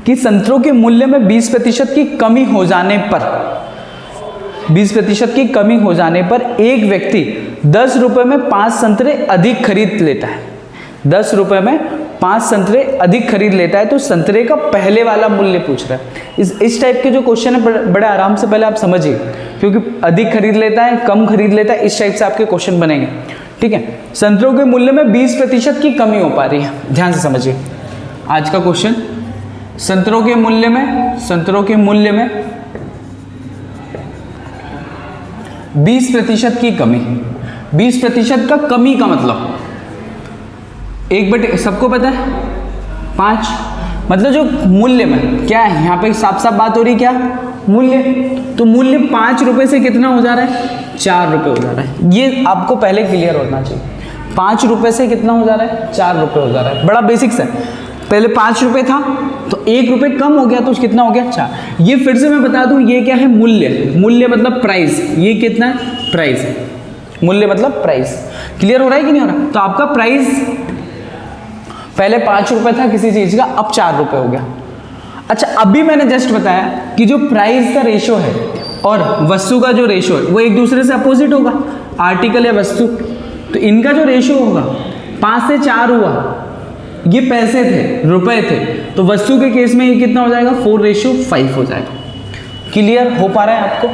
कि संतरों के मूल्य में 20% की कमी हो जाने पर 20% की कमी हो जाने पर एक व्यक्ति 10 रुपये में 5 संतरे अधिक खरीद लेता है। 10 रुपये में 5 संतरे अधिक खरीद लेता है। तो संतरे का पहले वाला मूल्य पूछ रहा है। इस टाइप के जो क्वेश्चन है बड़े आराम से पहले आप समझिए, क्योंकि अधिक खरीद लेता है, कम खरीद लेता है, इस टाइप से आपके क्वेश्चन बनेंगे। ठीक है, संतरों के मूल्य में 20% की कमी हो पा रही है, ध्यान से समझिए आज का क्वेश्चन। संतरों के मूल्य में 20% की कमी। 20% का कमी का मतलब 1/, सबको पता है 5, मतलब जो मूल्य में क्या है यहाँ पे साफ साफ बात हो रही, क्या मूल्य। तो मूल्य 5 रुपये से कितना हो जा रहा है? 4 रुपये हो जा रहा है। ये आपको पहले क्लियर होना चाहिए। 5 रुपये से कितना हो जा रहा है? 4 रुपये हो जा रहा है। बड़ा बेसिक्स है। पहले 5 रुपये था तो 1 रुपये कम हो गया तो कितना हो गया? 4। ये फिर से मैं बता दूं, ये क्या है? मूल्य मतलब प्राइस। ये कितना है? प्राइस है। मूल्य मतलब प्राइस। क्लियर हो रहा है कि नहीं हो रहा? तो आपका प्राइस पहले 5 रुपये था किसी चीज का, अब 4 रुपये हो गया। अच्छा, अभी मैंने जस्ट बताया कि जो प्राइस का रेशो है और वस्तु का जो रेशो है वो एक दूसरे से अपोजिट होगा, आर्टिकल या वस्तु। तो इनका जो रेशो होगा 5 से 4 हुआ, ये पैसे थे, रुपए थे, तो वस्तु के केस में ये कितना हो जाएगा? 4:5 हो जाएगा। क्लियर हो पा रहा है आपको?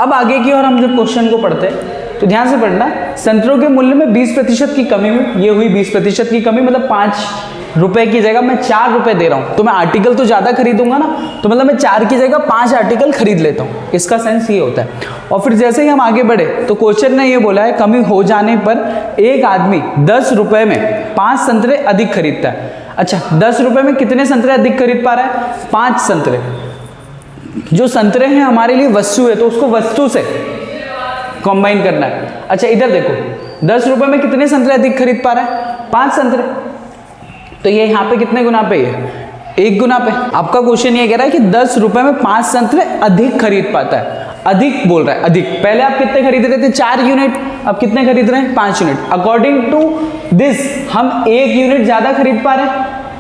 अब आगे की और हम जब क्वेश्चन को पढ़ते हैं तो ध्यान से पढ़ना। संतरों के मूल्य में 20% की कमी हुई। ये हुई 20% की कमी, मतलब 5 रुपए की जगह मैं 4 रुपए दे रहा हूं, तो मैं आर्टिकल तो ज्यादा खरीदूंगा ना, तो मतलब मैं 4 की जगह 5 आर्टिकल खरीद लेता हूं। इसका सेंस ये होता है। और फिर जैसे ही हम आगे बढ़े तो क्वेश्चन ने ये बोला है कमी हो जाने पर एक आदमी 10 रुपए में 5 संतरे अधिक खरीदता है। अच्छा, 10 रुपए में कितने संतरे अधिक खरीद पा रहा है? 5 संतरे। जो संतरे हैं हमारे लिए वस्तु है, तो उसको वस्तु से कंबाइन करना है। अच्छा, इधर देखो, 10 रुपए में कितने संतरे अधिक खरीद पा रहा है? 5 संतरे। तो ये यहाँ पे कितने गुना पे है? 1 गुना पे। आपका क्वेश्चन ये कह रहा है कि 10 रुपए में 5 संतरे अधिक खरीद पाता है। अधिक बोल रहा है, अधिक। पहले आप कितने खरीद रहे थे? 4 यूनिट, अब कितने खरीद रहे हैं? 5 यूनिट। अकॉर्डिंग टू दिस हम 1 यूनिट ज्यादा खरीद पा रहे हैं,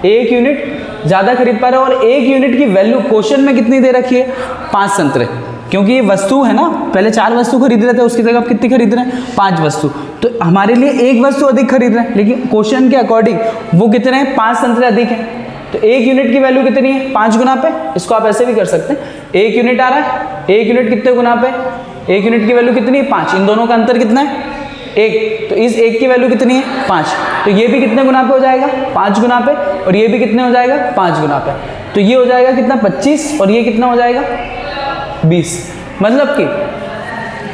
1 यूनिट ज्यादा खरीद पा रहे हैं। और 1 यूनिट की वैल्यू क्वेश्चन में कितनी दे रखी है? 5 संतरे, क्योंकि ये वस्तु है ना। पहले 4 वस्तु खरीद रहे थे, उसकी जगह आप कितनी खरीद रहे हैं? 5 वस्तु। तो हमारे लिए 1 वस्तु अधिक खरीद रहे हैं, लेकिन क्वेश्चन के अकॉर्डिंग वो कितने हैं? 5 संतरे अधिक हैं। तो 1 यूनिट की वैल्यू कितनी है? 5 गुना पे। इसको आप ऐसे भी कर सकते हैं, 1 यूनिट आ रहा है, 1 यूनिट कितने गुना पे? 1 यूनिट की वैल्यू कितनी है? 5। इन दोनों का अंतर कितना है? 1। तो इस 1 की वैल्यू कितनी है? 5। तो ये भी कितने गुना पे हो जाएगा? 5 गुना पे। और ये भी कितने हो जाएगा? 5 गुना पे। तो ये हो जाएगा कितना? 25। और ये कितना हो जाएगा? 20। मतलब कि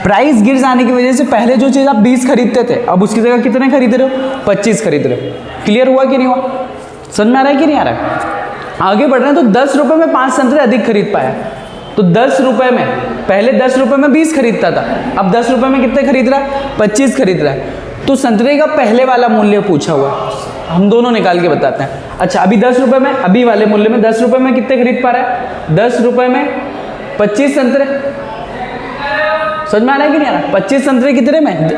प्राइस गिर जाने की वजह से पहले जो चीज आप 20 खरीदते थे, अब उसकी जगह कितने खरीद रहे हो? 25 खरीद रहे हो। क्लियर हुआ कि नहीं हुआ? समझ में आ रहा है कि नहीं आ रहा है? आगे बढ़ रहे हैं। तो 10 रुपए में 5 संतरे अधिक खरीद पाया। तो 10 रुपए में, पहले 10 रुपए में 20 खरीदता था, अब 10 रुपए में कितने खरीद रहा है? 25 खरीद रहा है। तो संतरे का पहले वाला मूल्य पूछा हुआ है, हम दोनों निकाल के बताते हैं। अच्छा, अभी 10 रुपए में, अभी वाले मूल्य में 10 रुपए में कितने खरीद पा रहा है? 10 रुपए में 25 संतरे। समझ में आ रहा है कि नहीं आ रहा? 25 संतरे कितने में?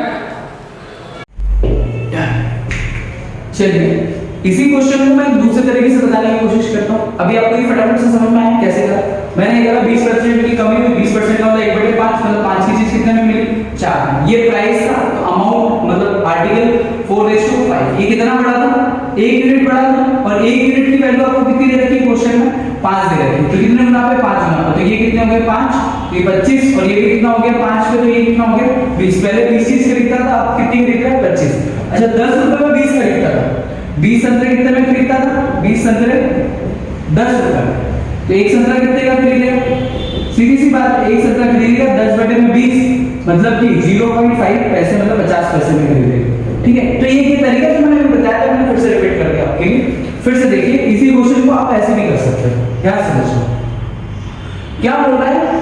चलिए, इसी क्वेश्चन को मैं दूसरे तरीके से बताने की कोशिश करता हूँ। अभी आपको ये फटाफट से समझ में आया कैसे करा? मैंने कहा 20% की कमी हुई, 20% का मतलब 1/5, मतलब 5 की चीज कितने में मिली? 4, ये प्राइस था, तो अमाउंट मतलब आर्टिकल 4:5, ये कितना बढ़ा था, 1 यूनिट बढ़ा था, और 1 यूनिट की वैल्यू आपको कितनी दे रखी है क्वेश्चन में, 5 दे रखी है, तो कितने गुना पे 5 गुना पे, तो ये कितने हो गए 5, ये 25, और ये भी कितना हो गया 5 पे, तो ये कितना हो गया 20, पहले 20 चीज खरीदता था, अब कितनी खरीद रहा है 25। अच्छा 10 रुपए में 20 खरीदता था, 20 संतरे कितने में खरीदता था, 20 संतरे 10 रुपए में, तो एक संतरा कितने का खरीदेगा, सीधी सी बात है, एक संतरा खरीदेगा 10/20, मतलब कि 0.5 पैसे मतलब 50 पैसे में खरीदेगा, ठीक है। तो ये तरीका जो मैंने बताया था, मैंने फिर से रिपीट करके आपके लिए, फिर से देखिए, इसी क्वेश्चन को आप ऐसे भी कर सकते हैं, क्या समझो, क्या बोल रहा है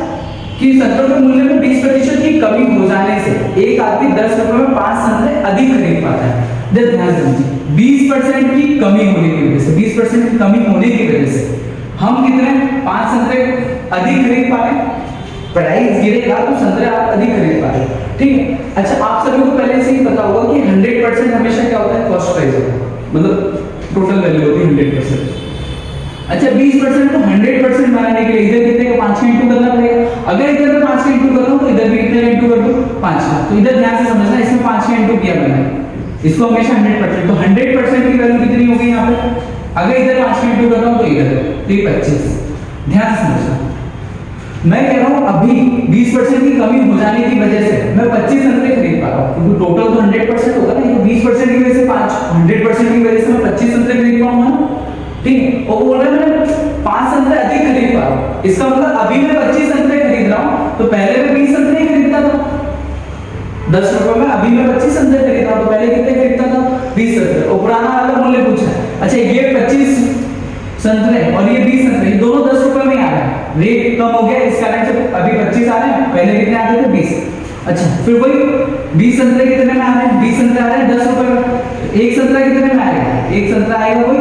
कि संतरों के मूल्य में 20% की कमी हो जाने से एक आदमी 10 रुपए में 5 संतरे अधिक खरीद पाता है। ध्यान दीजिए, 20% की कमी होने की वजह से, 20% की कमी होने की वजह से हम कितने 5 संतरे अधिक खरीद पा रहे हैं, प्राइस गिरेगा तो संतरे आप अधिक खरीद पा रहे हैं, ठीक है। अच्छा आप सभी को पहले से ही पता होगा कि 100% हमेशा क्या होता है, कॉस्ट प्राइस होता है, मतलब टोटल वैल्यू होती है 100%। अच्छा 20% को 100% बनाने के लिए इधर कितने का 5 का इंटू करना पड़ेगा, अगर इधर में 5 का इंटू कर रहा हूं तो इधर भी कितने का इंटू कर दूं 5 का, तो इधर ध्यान से समझना, इसमें 5 का इंटू किया मैंने, इसको हमेशा 100%, तो 100% की वैल्यू कितनी होगी यहाँ पे, अगर इधर 5 का इंटू कर रहा हूं तो इधर तो ये 25। ध्यान से समझना, मैं कह रहा हूं अभी 20% की कमी हो जाने की वजह से मैं 25 संतरे खरीद पा रहा हूं, क्योंकि टोटल तो 100% होगा ना, ये 20% की वजह से 5, 100% की वजह से मैं 25 संतरे खरीद पाऊंगा, ठीक है। और बोल रहा है मैं 5 संतरे अधिक खरीद पा रहा हूं, इसका मतलब अभी मैं 25 संतरे खरीद रहा हूं, तो पहले मैं 20 संतरे खरीदता था 10 रुपए में, अभी मैं 25 संतरे खरीद रहा हूं, तो पहले कितने खरीदता था 20 संतरे, और पुराना वाला मूल्य पूछा है। अच्छा ये 25 संतरे और ये 20 संतरे, ये दोनों 10 रुपए में आ रहे हैं, रेट कम हो गया इस कारण से अभी 25 आ रहे हैं, पहले कितने आते थे 20। अच्छा फिर वही 20 संतरे कितने में आ रहे हैं, 20 संतरे आ रहे हैं 10 रुपए में, एक संतरा कितने में आएगा, एक संतरा आएगा वही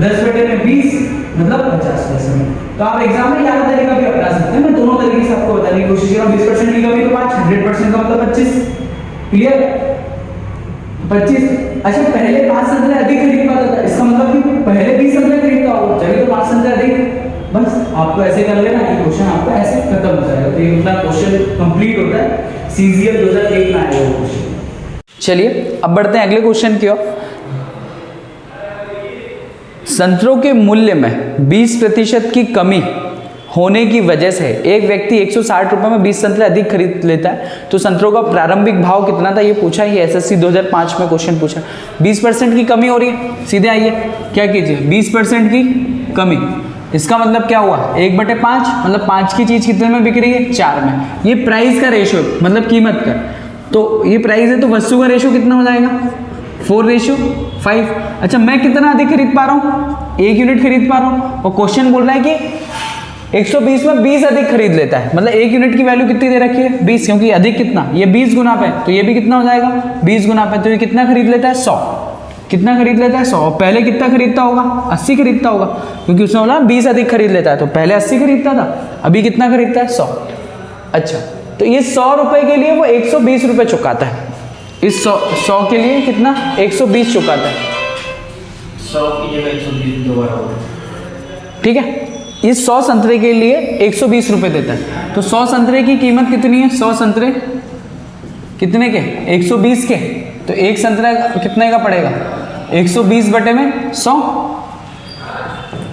10/20 मतलब 50 पैसे में। तो आप एग्जाम में याद तरीका भी अपना सकते हैं, मैं दोनों तरीके से आपको बताने की कोशिश कर रहा हूं। 20% की कमी तो 5, 100% का मतलब 25, क्लियर 25। अच्छा पहले 5 संतरे अधिक खरीद पाता था, इसका मतलब कि पहले 20 संतरे खरीदता हो, चलिए तो 5 संतरे अधिक, बस आपको ऐसे कर लेना, ये क्वेश्चन आपका ऐसे खत्म हो जाएगा, तो ये अपना क्वेश्चन कंप्लीट होता है, सीजीएल 2001 में आएगा वो क्वेश्चन। चलिए अब बढ़ते हैं अगले क्वेश्चन की ओर। संतरों के मूल्य में 20% की कमी होने की वजह से एक व्यक्ति 160 रुपए में 20 संतरे अधिक खरीद लेता है, तो संतरों का प्रारंभिक भाव कितना था, ये पूछा है, ये एसएससी 2005 में क्वेश्चन पूछा। 20% की कमी हो रही है, सीधे आइए क्या कीजिए, 20% की कमी, इसका मतलब क्या हुआ 1/5, मतलब 5 की चीज कितने में बिक रही है 4 में, ये प्राइस का रेशियो मतलब कीमत का, तो ये प्राइस है तो वस्तु का रेशियो कितना हो जाएगा 4:5। अच्छा मैं कितना अधिक खरीद पा रहा हूँ, 1 यूनिट खरीद पा रहा हूँ, और क्वेश्चन बोल रहा है कि 120 में 20 अधिक खरीद लेता है, मतलब 1 यूनिट की वैल्यू कितनी दे रखी है 20, क्योंकि अधिक कितना, ये 20 गुना पे, तो ये भी कितना हो जाएगा 20 गुना पे, तो ये कितना खरीद लेता है 100, कितना खरीद लेता है 100, पहले कितना खरीदता होगा 80 खरीदता होगा, क्योंकि उसने बोला 20 अधिक खरीद लेता है, तो पहले 80 खरीदता था, अभी कितना खरीदता है 100। अच्छा तो ये 100 रुपए के लिए वो 120 रुपए चुकाता है, इस 100 के लिए कितना 120 चुकाता है, 100 की जगह 120 दोबारा होगा, ठीक है। इस 100 संतरे के लिए 120 रुपए देता है, तो 100 संतरे की कीमत कितनी है, 100 संतरे कितने के 120 के, तो एक संतरा कितने का पड़ेगा 120/100,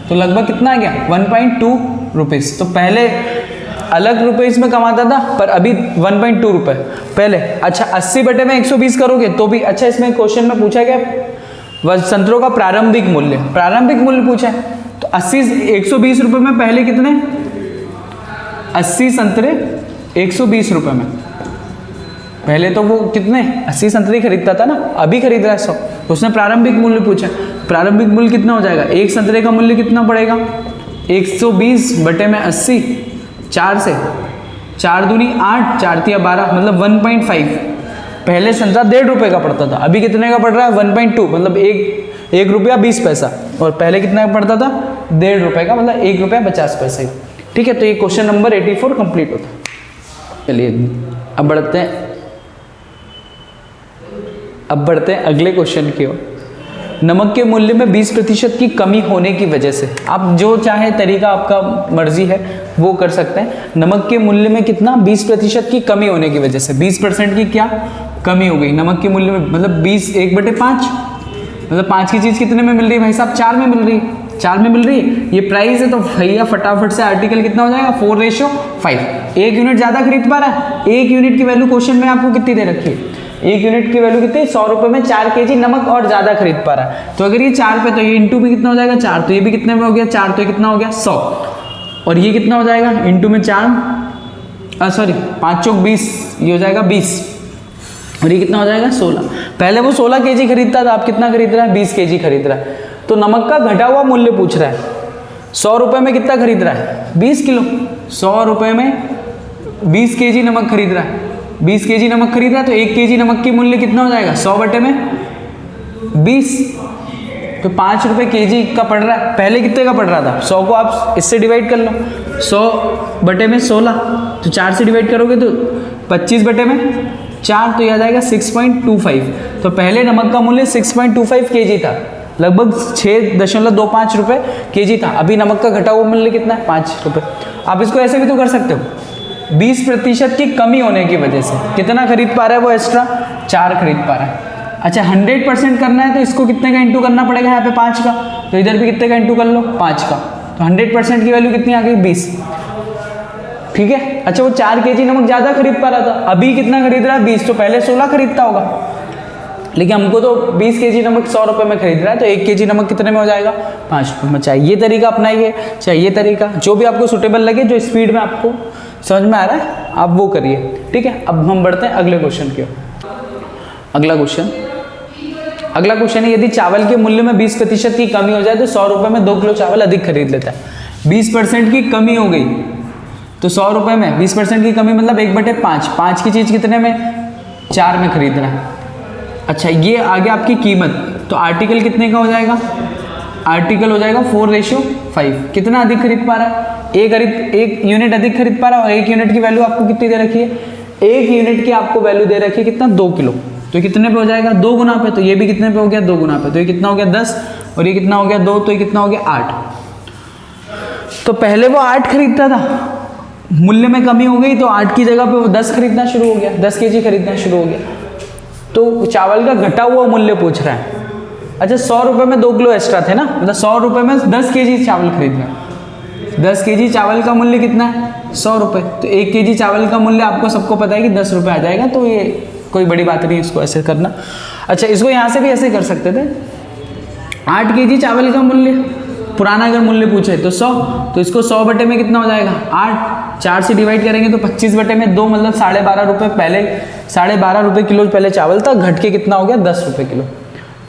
तो लगभग कितना आ गया 1.2 रुपीज़। तो पहले अलग रुपीज़ में कमाता था, पर अभी 1.2 रुपये पहले। अच्छा 80/120 करोगे तो भी, अच्छा इसमें क्वेश्चन में पूछा गया संतरों का प्रारंभिक मूल्य पूछा है, तो 120 रुपये में पहले कितने 80 संतरे 120 रुपये में, पहले तो वो कितने 80 संतरे खरीदता था ना, अभी खरीद रहा है 100, तो उसने प्रारंभिक मूल्य पूछा, प्रारंभिक मूल्य कितना हो जाएगा, एक संतरे का मूल्य कितना पड़ेगा 120/80, 4 से 4 दूनी 8, 4 तिया 12, मतलब 1.5। पहले संतरा 1.5 रुपये का पड़ता था, अभी कितने का पड़ रहा है 1.2, मतलब 1 रुपया 20 पैसा, और पहले कितना पड़ता था 1.5 रुपये का, मतलब 1 रुपया 50 पैसे। ठीक है, तो ये क्वेश्चन नंबर 84 कंप्लीट होता है। चलिए अब बढ़ते हैं अगले क्वेश्चन की ओर। नमक के मूल्य में 20% की कमी होने की वजह से, आप जो चाहे तरीका आपका मर्जी है, वो कर सकते हैं। नमक के मूल्य में कितना 20% की कमी होने की वजह से 20% की क्या कमी हो गई नमक के मूल्य में, मतलब 20 1/5, मतलब 5 की चीज़ कितने में मिल रही है भाई साहब, 4 में मिल रही है, 4 में मिल रही है, ये प्राइस है। तो भैया फटाफट से आर्टिकल कितना हो जाएगा 4:5। 1 यूनिट ज़्यादा खरीद पा रहा है। 1 यूनिट की वैल्यू क्वेश्चन में आपको कितनी दे रखी है, 1 यूनिट की वैल्यू कितनी, 100 रुपये में 4 kg नमक और ज़्यादा खरीद पा रहा है। तो अगर ये 4 पे, तो ये इंटू में कितना हो जाएगा 4, तो ये भी कितने में हो गया 4, तो ये कितना हो गया 100, और ये कितना हो जाएगा इंटू में 4 सॉरी 5 चौक 20, ये हो जाएगा 20, और ये कितना हो जाएगा 16। पहले वो 16 kg खरीदता था, आप कितना खरीद रहा है 20 kg खरीद रहा है। तो नमक का घटा हुआ मूल्य पूछ रहा है, 100 रुपये में कितना खरीद रहा है 20 किलो, 100 रुपये में 20 kg नमक खरीद रहा है, 20 kg नमक खरीद रहा है। तो 1 kg नमक की मूल्य कितना हो जाएगा 100/20, तो 5 रुपये kg का पड़ रहा है। पहले कितने का पड़ रहा था, 100 को आप इससे डिवाइड कर लो, 100/16, तो 4 से डिवाइड करोगे तो 25/4, तो यह आ जाएगा 6.25। तो पहले नमक का मूल्य 6.25 kg था, लगभग 6.25 रुपये kg था। अभी नमक का घटा हुआ मूल्य कितना है 5 रुपये। आप इसको ऐसे भी तो कर सकते हो, 20% की कमी होने की वजह से कितना खरीद पा रहा है वो एक्स्ट्रा 4 खरीद पा रहा है। अच्छा 100% करना है तो इसको कितने का इंटू करना पड़ेगा यहाँ पे 5 का, तो इधर भी कितने का इंटू कर लो 5 का, तो 100% की वैल्यू कितनी आ गई 20, ठीक है। अच्छा वो 4 kg नमक ज़्यादा खरीद पा रहा था, अभी कितना खरीद रहा है 20, तो पहले 16 खरीदता होगा, लेकिन हमको तो 20 kg नमक 100 रुपये में खरीद रहा है, तो 1 kg नमक कितने में हो जाएगा 5 रुपये में। चाहे ये तरीका अपनाइए, चाहे ये तरीका, जो भी आपको सूटेबल लगे, जो स्पीड में आपको समझ में आ रहा है आप वो करिए, ठीक है। अब हम बढ़ते हैं अगले क्वेश्चन की ओर। अगला क्वेश्चन है, यदि चावल के मूल्य में 20% की कमी हो जाए तो 100 रुपये में 2 किलो चावल अधिक खरीद लेता है। 20% की कमी हो गई तो 100 रुपये में 20% की कमी मतलब 1/5, 5 की चीज़ कितने में 4 में खरीद रहा है। अच्छा ये आ गया आपकी कीमत, तो आर्टिकल कितने का हो जाएगा, आर्टिकल हो जाएगा 4:5। कितना अधिक खरीद पा रहा है, 1 यूनिट अधिक खरीद पा रहा है, और 1 यूनिट की वैल्यू आपको कितनी दे रखी है, 1 यूनिट की आपको वैल्यू दे रखी है कितना 2 किलो, तो कितने पे हो जाएगा 2 गुना पे, तो ये भी कितने पे हो गया 2 गुना पे, तो ये कितना हो गया 10, और ये कितना हो गया 2, तो ये कितना हो गया 8। तो पहले वो 8 खरीदता था, मूल्य में कमी हो गई तो 8 की जगह पे वो 10 खरीदना शुरू हो गया, 10 kg खरीदना शुरू हो गया। तो चावल का घटा हुआ मूल्य पूछ रहा है। अच्छा 100 रुपये में 2 किलो एक्स्ट्रा थे ना, मतलब 100 रुपये में 10 kg चावल खरीदना है। 10 kg चावल का मूल्य कितना है 100 रुपये, तो 1 kg चावल का मूल्य आपको सबको पता है कि 10 रुपये आ जाएगा, तो ये कोई बड़ी बात नहीं इसको ऐसे करना। अच्छा इसको यहाँ से भी ऐसे कर सकते थे, 8 kg चावल का मूल्य, पुराना अगर मूल्य पूछे तो 100, तो इसको 100 बटे में कितना हो जाएगा 8, 4 से डिवाइड करेंगे तो 25/2 मतलब 12.5 रुपये, पहले 12.5 रुपये किलो पहले चावल था, घट के कितना हो गया 10 रुपये किलो।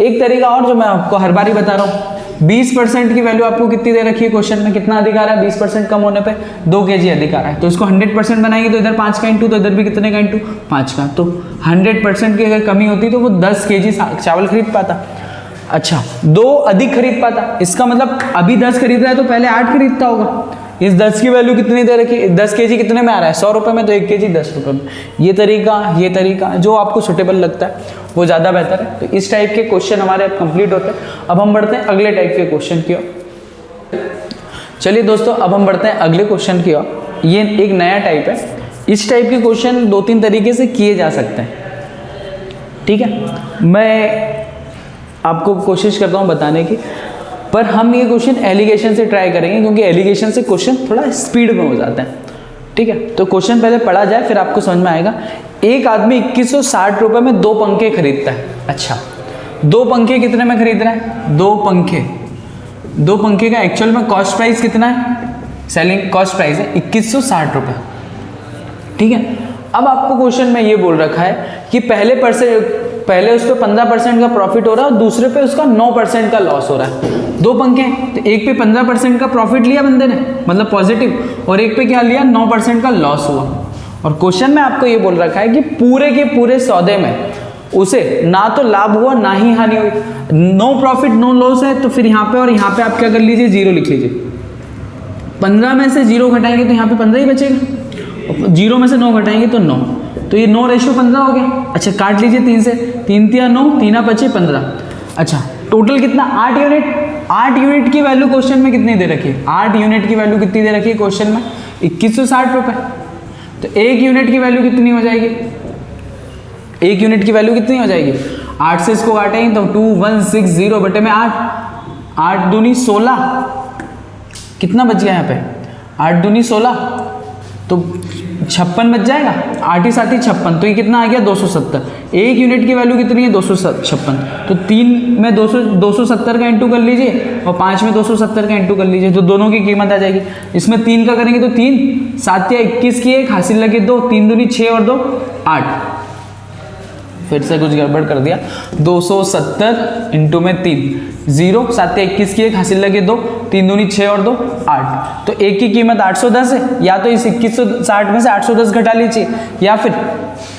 एक तरीका और जो मैं आपको हर बार ही बता रहा हूँ, 20% की वैल्यू आपको कितनी दे रखी है क्वेश्चन में, कितना अधिक आ रहा है 20% कम होने पे 2 kg अधिक आ रहा है, तो इसको 100% बनाएंगे तो इधर 5 का इंटू, तो इधर भी कितने का इंटू 5 का, तो 100% की अगर कमी होती तो वो 10 kg चावल खरीद पाता। अच्छा 2 अधिक खरीद पाता, इसका मतलब अभी 10 खरीद रहा है तो पहले 8 खरीदता होगा। इस 10 की वैल्यू कितनी दे रखी है, 10 kg कितने में आ रहा है 100 रुपये में, तो 1 kg 10 रुपये में। ये तरीका जो आपको सुटेबल लगता है वो ज़्यादा बेहतर है। तो इस टाइप के क्वेश्चन हमारे अब कंप्लीट होते हैं। अब हम बढ़ते हैं अगले टाइप के क्वेश्चन की ओर। चलिए दोस्तों अब हम बढ़ते हैं अगले क्वेश्चन की ओर। ये एक नया टाइप है, इस टाइप के क्वेश्चन 2-3 तरीके से किए जा सकते हैं, ठीक है। मैं आपको कोशिश करता हूँ बताने की, पर हम ये क्वेश्चन एलिगेशन से ट्राई करेंगे, क्योंकि एलिगेशन से क्वेश्चन थोड़ा स्पीड में हो जाते हैं, ठीक है। तो क्वेश्चन पहले पढ़ा जाए फिर आपको समझ में आएगा। एक आदमी 2160 रुपये में 2 पंखे खरीदता है। अच्छा 2 पंखे कितने में खरीद रहा है, 2 पंखे का एक्चुअल में कॉस्ट प्राइस कितना है, सेलिंग कॉस्ट प्राइस है 2160 रुपये, ठीक है। अब आपको क्वेश्चन में ये बोल रखा है कि पहले उस पर 15% का प्रॉफिट हो रहा है और दूसरे पे उसका 9% का लॉस हो रहा है। 2 पंखे तो एक पे 15% का प्रॉफिट लिया बंदे ने, मतलब पॉजिटिव, और एक पे क्या लिया 9% का लॉस हुआ। और क्वेश्चन में आपको ये बोल रखा है कि पूरे के पूरे सौदे में उसे ना तो लाभ हुआ ना ही हानि हुई, नो प्रॉफिट नो लॉस है, तो फिर यहाँ पे और यहाँ पे आप क्या कर लीजिए 0 लिख लीजिए। 15 में से 0 घटाएंगे तो यहाँ पे 15 ही बचेगा, 0 में से 9 घटाएंगे तो 9, तो ये 9:15 हो गया। अच्छा काट लीजिए 3 से, 3 × 9, 3 बचे 15। अच्छा टोटल कितना 8 यूनिट। 8 यूनिट की वैल्यू क्वेश्चन में कितनी दे रखी है, 8 यूनिट की वैल्यू कितनी दे रखी है क्वेश्चन में 2160 रुपये। तो एक यूनिट की वैल्यू कितनी हो जाएगी, एक यूनिट की वैल्यू कितनी हो जाएगी, 8 से इसको काटेंगे तो 2160 बटे में 8, 8 दूनी 16, कितना बच गया यहाँ पे, 8 दूनी 16, तो 56 बच जाएगा, 8 ही 7 ही 56, तो ये कितना आ गया 270। एक यूनिट की वैल्यू कितनी है 256, तो 3 में 270 का इंटू कर लीजिए और 5 में 270 का इंटू कर लीजिए, तो दोनों की कीमत आ जाएगी। इसमें 3 का करेंगे तो 3, 7 या 21 की एक, हासिल लगे 2, 3 दूनी 6 और 2 8, फिर से कुछ गड़बड़ कर दिया, 270 इंटू में 3, 0, 7 या 21 की एक, हासिल लगे 2, 3 दूनी 6 और 2 8, तो एक की कीमत 810 है। या तो इस 2160 में से 810 घटा लीजिए या फिर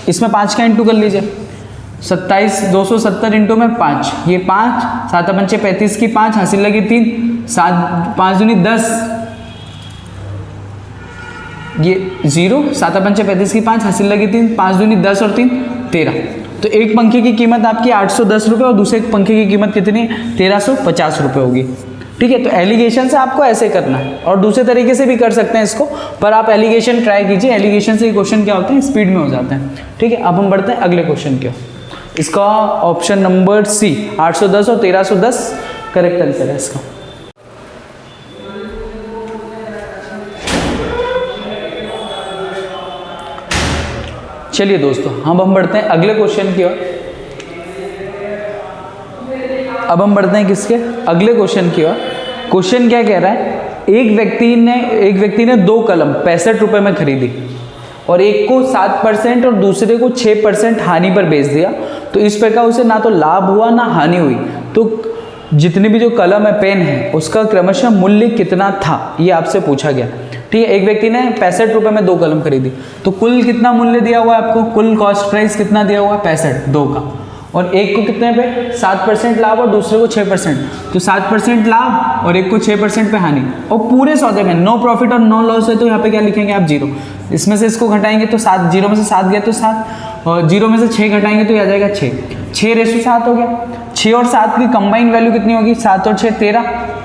इसमें 5 का इंटू कर लीजिए, 27 270 इंटू में 5, ये 5, 7 पंचे 35 की 5, हासिल लगी 3, 7 5 दूनी 10, ये 0, 7 पंचे 35 की 5, हासिल लगी 3, 5 दूनी 10 और 3 13। तो एक पंखे की कीमत आपकी 810 रुपये और दूसरे पंखे की कीमत कितनी है 1350 रुपये होगी। ठीक है, तो एलिगेशन से आपको ऐसे करना है और दूसरे तरीके से भी कर सकते हैं इसको, पर आप एलिगेशन ट्राई कीजिए, एलिगेशन से क्वेश्चन क्या होते हैं स्पीड में हो जाते हैं। ठीक है, अब हम बढ़ते हैं अगले क्वेश्चन की। इसका ऑप्शन नंबर सी 810 और 1310 करेक्ट आंसर है इसका। चलिए दोस्तों, हम बढ़ते हैं अगले क्वेश्चन की ओर। अब हम बढ़ते हैं किसके, अगले क्वेश्चन की ओर। क्वेश्चन क्या कह रहा है, एक व्यक्ति ने 2 कलम 65 रुपये में खरीदी और एक को 7% और दूसरे को 6% हानि पर बेच दिया, तो इस प्रकार उसे ना तो लाभ हुआ ना हानि हुई, तो जितनी भी जो कलम है, पेन है, उसका क्रमशः मूल्य कितना था, ये आपसे पूछा गया। ठीक है, एक व्यक्ति ने 65 रुपये में 2 कलम खरीदी, तो कुल कितना मूल्य दिया हुआ है आपको, कुल कॉस्ट प्राइस कितना दिया हुआ है 65, 2 का, और एक को कितने पे 7% लाभ और दूसरे को 6%, तो 7% लाभ और एक को 6% पे हानि, और पूरे सौदे में नो प्रॉफिट और नो लॉस है, तो यहाँ पे क्या लिखेंगे आप 0, इसमें से इसको घटाएंगे तो 7, 0 में से 7 गया तो 7, और 0 में से 6 घटाएंगे तो ये आ जाएगा 6:7 हो गया। 6 और 7 की कंबाइंड वैल्यू कितनी होगी, 7 और 6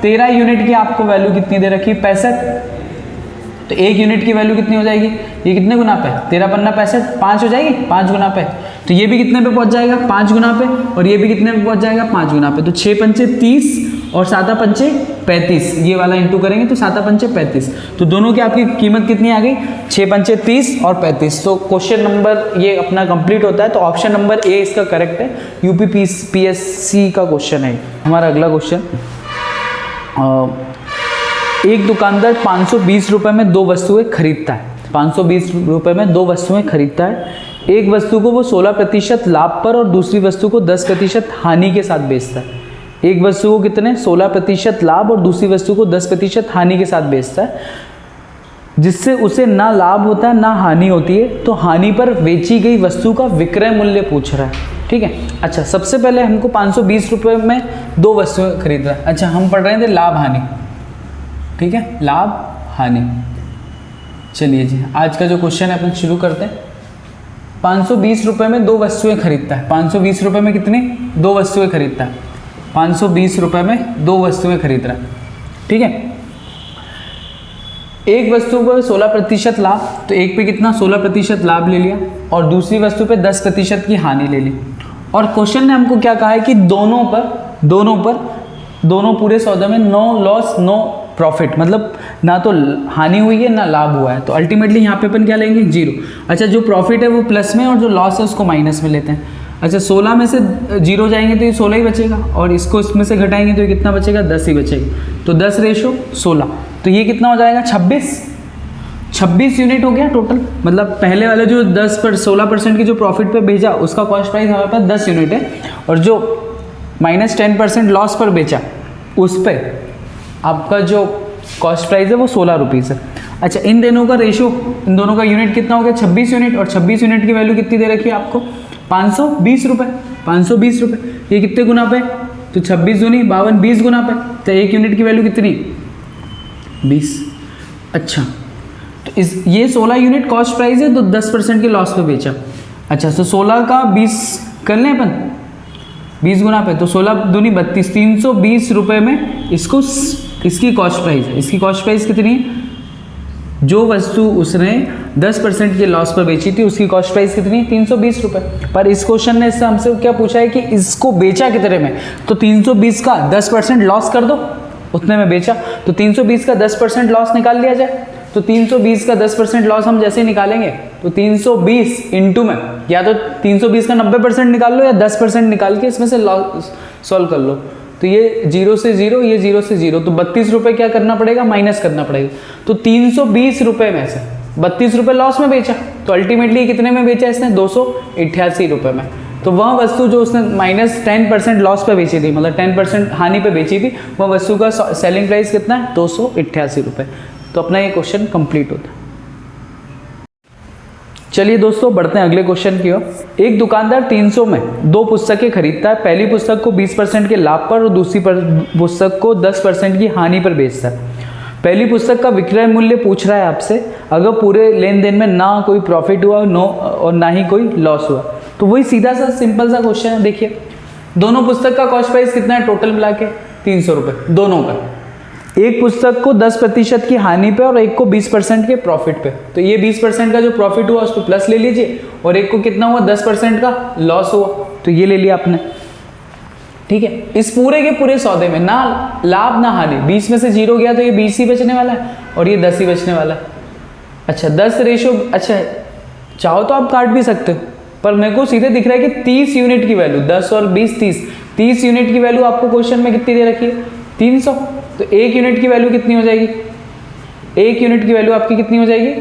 13 यूनिट की आपको वैल्यू कितनी दे रखी है 65, तो एक यूनिट की वैल्यू कितनी हो जाएगी, ये कितने गुना पे 13 पन्ना 65, 5 हो जाएगी, 5 गुना पे, तो ये भी कितने पे पहुंच जाएगा 5 गुना पे, और ये भी कितने पे पहुंच जाएगा 5 गुना पे, तो 6 पंचे 30 और 7 पंचे 35, ये वाला इंटू करेंगे तो 7 पंचे 35, तो दोनों की आपकी कीमत कितनी आ गई 6 पंचे 30 और 35। तो क्वेश्चन नंबर ये अपना कंप्लीट होता है, तो ऑप्शन नंबर ए इसका करेक्ट है, यूपी PSC का क्वेश्चन है हमारा। अगला क्वेश्चन, एक दुकानदार 520 रुपये में 2 वस्तुएं खरीदता है, 520 रुपये में 2 वस्तुएं खरीदता है, एक वस्तु को वो 16% लाभ पर और दूसरी वस्तु को 10% हानि के साथ बेचता है। एक वस्तु को कितने 16% लाभ और दूसरी वस्तु को 10% हानि के साथ बेचता है, जिससे उसे ना लाभ होता है ना हानि होती है, तो हानि पर बेची गई वस्तु का विक्रय मूल्य पूछ रहा है। ठीक है, अच्छा सबसे पहले हमको 520 रुपये में 2 वस्तुएं खरीद रहा है। अच्छा हम पढ़ रहे थे लाभ हानि, ठीक है, लाभ हानि। चलिए जी, आज का जो क्वेश्चन है अपन शुरू करते हैं। 520 रुपये में 2 वस्तुएं खरीदता है, 520 रुपये में कितनी 2 वस्तुएं खरीदता है, 520 रुपये में 2 वस्तुएं खरीद रहा है। ठीक है, एक वस्तु पर 16% लाभ, तो एक पे कितना 16% लाभ ले लिया और दूसरी वस्तु पे 10% की हानि ले ली। और क्वेश्चन ने हमको क्या कहा है कि दोनों पूरे सौदे में नो लॉस नो प्रॉफिट, मतलब ना तो हानि हुई है ना लाभ हुआ है, तो अल्टीमेटली यहाँ पे अपन क्या लेंगे 0। अच्छा जो प्रॉफिट है वो प्लस में और जो लॉस है उसको माइनस में लेते हैं। अच्छा 16 में से 0 जाएंगे तो ये 16 ही बचेगा, और इसको इसमें से घटाएंगे तो ये कितना बचेगा 10 ही बचेगा, तो 10:16, तो ये कितना हो जाएगा 26 यूनिट हो गया टोटल। मतलब पहले वाले जो 16% की जो प्रॉफिट पे भेजा उसका कॉस्ट प्राइस हमारे पास 10 यूनिट है, और जो -10% लॉस पर बेचा उस पर आपका जो कॉस्ट प्राइस है वो 16 रुपीज़ है। अच्छा इन दोनों का रेशो, इन दोनों का यूनिट कितना हो गया 26 यूनिट, और 26 यूनिट की वैल्यू कितनी दे रखी है आपको 520 रुपये। 520 रुपये ये कितने गुना पे, तो 26 दूनी 52, 20 गुना पे, तो एक यूनिट की वैल्यू कितनी 20। अच्छा तो ये 16 यूनिट कॉस्ट प्राइस है, तो 10% के लॉस पे बेचा। अच्छा तो 16 का 20 कर लें अपन 20 गुना पे, तो 16 दूनी 32, 320 रुपये में इसकी कॉस्ट प्राइस है। इसकी कॉस्ट प्राइस कितनी है जो वस्तु उसने 10% के लॉस पर बेची थी उसकी कॉस्ट प्राइस कितनी है? 320 रुपये। पर इस क्वेश्चन ने इससे हमसे क्या पूछा है कि इसको बेचा कितने में, तो 320 का 10% लॉस कर दो, उतने में बेचा, तो 320 का 10% लॉस निकाल लिया जाए। तो 320 का 10% लॉस हम जैसे ही निकालेंगे तो 320 इंटू में, या तो 320 का 90% निकाल लो या 10% निकाल के इसमें से लॉस सॉल्व कर लो। तो ये 0 से 0, ये 0 से 0, तो 32 रुपये क्या करना पड़ेगा? माइनस करना पड़ेगा। तो 320 रुपये में से 32 रुपये लॉस में बेचा, तो अल्टीमेटली कितने में बेचा इसने? 288 रुपये में। तो वह वस्तु जो उसने माइनस 10% लॉस पे बेची थी, मतलब 10% हानि पे बेची थी, वह वस्तु का सेलिंग प्राइस कितना है? 288 रुपये। तो अपना ये क्वेश्चन कंप्लीट होता है। चलिए दोस्तों बढ़ते हैं अगले क्वेश्चन की ओर। एक दुकानदार 300 में 2 पुस्तकें खरीदता है। पहली पुस्तक को 20% के लाभ पर और दूसरी पुस्तक को 10% की हानि पर बेचता है। पहली पुस्तक का विक्रय मूल्य पूछ रहा है आपसे, अगर पूरे लेन देन में ना कोई प्रॉफिट हुआ और ना ही कोई लॉस हुआ। तो वही सीधा सा सिंपल सा क्वेश्चन है। देखिए दोनों पुस्तक का कॉस्ट प्राइस कितना है टोटल मिला के? 300 रुपये दोनों का। एक पुस्तक को 10% की हानि पे और एक को 20% के प्रॉफिट पे। तो ये 20% का जो प्रॉफिट हुआ उस पर प्लस ले लीजिए, और एक को कितना हुआ? 10% का लॉस हुआ, तो ये ले लिया आपने। ठीक है, इस पूरे के पूरे सौदे में ना लाभ ना हानि, 20 में से 0 गया तो ये 20 ही बचने वाला है और ये 10 ही बचने वाला है। अच्छा 10 रेशो, अच्छा चाहो तो आप काट भी सकते हो, पर मेरे को सीधे दिख रहा है कि 30 यूनिट की वैल्यू, 10 और 20 30 यूनिट की वैल्यू आपको क्वेश्चन में कितनी दे रखी है? 300। तो 1 यूनिट की वैल्यू कितनी हो जाएगी? 1 यूनिट की वैल्यू आपकी कितनी हो जाएगी?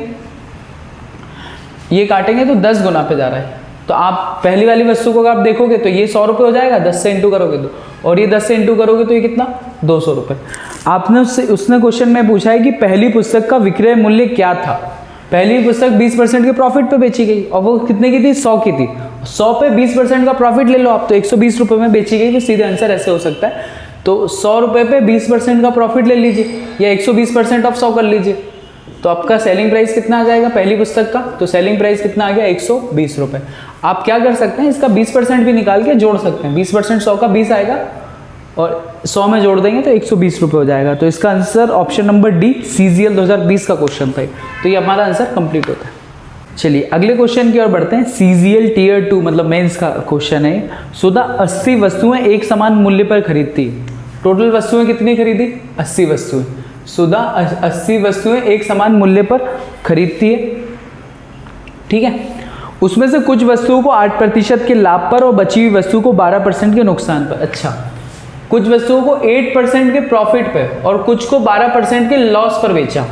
ये काटेंगे तो 10 गुना पे जा रहा है। तो आप पहली वाली वस्तु को आप देखोगे तो ये 100 रुपये हो जाएगा, 10 से इंटू करोगे तो, और ये 10 से इंटू करोगे तो ये कितना? 200 रुपये। आपने उसने क्वेश्चन में पूछा है कि पहली पुस्तक का विक्रय मूल्य क्या था। पहली पुस्तक 20% के प्रॉफिट पे बेची गई और वो कितने की थी? 100 की थी। 100 पे 20% का प्रॉफिट ले लो आप, तो 120 रुपये में बेची गई। तो सीधे आंसर ऐसे हो सकता है। तो 100 रुपये पे 20% का प्रॉफिट ले लीजिए, या 120% ऑफ 100 कर लीजिए, तो आपका सेलिंग प्राइस कितना आ जाएगा पहली पुस्तक का? तो सेलिंग प्राइस कितना आ गया? 120 रुपये। आप क्या कर सकते हैं, इसका 20% भी निकाल के जोड़ सकते हैं। 20% 100 का 20 आएगा और 100 में जोड़ देंगे तो 120 रुपये हो जाएगा। तो इसका answer option number D, CGL 2020 का क्वेश्चन था। तो ये हमारा आंसर कंप्लीट होता है। चलिए अगले क्वेश्चन की ओर बढ़ते हैं। CGL Tier 2 मतलब मेंस का क्वेश्चन है। सुधा 80 वस्तुएं एक समान मूल्य पर खरीदती है। टोटल वस्तुएं कितनी खरीदी? 80 वस्तुएं। सुधा 80 वस्तुएं एक समान मूल्य पर खरीदती है। ठीक है, उसमें से कुछ वस्तुओं को 8% के लाभ पर और बची हुई वस्तु को 12% के नुकसान पर। अच्छा, कुछ वस्तुओं को 8% के प्रॉफिट पे और कुछ को 12% के लॉस पर बेचा।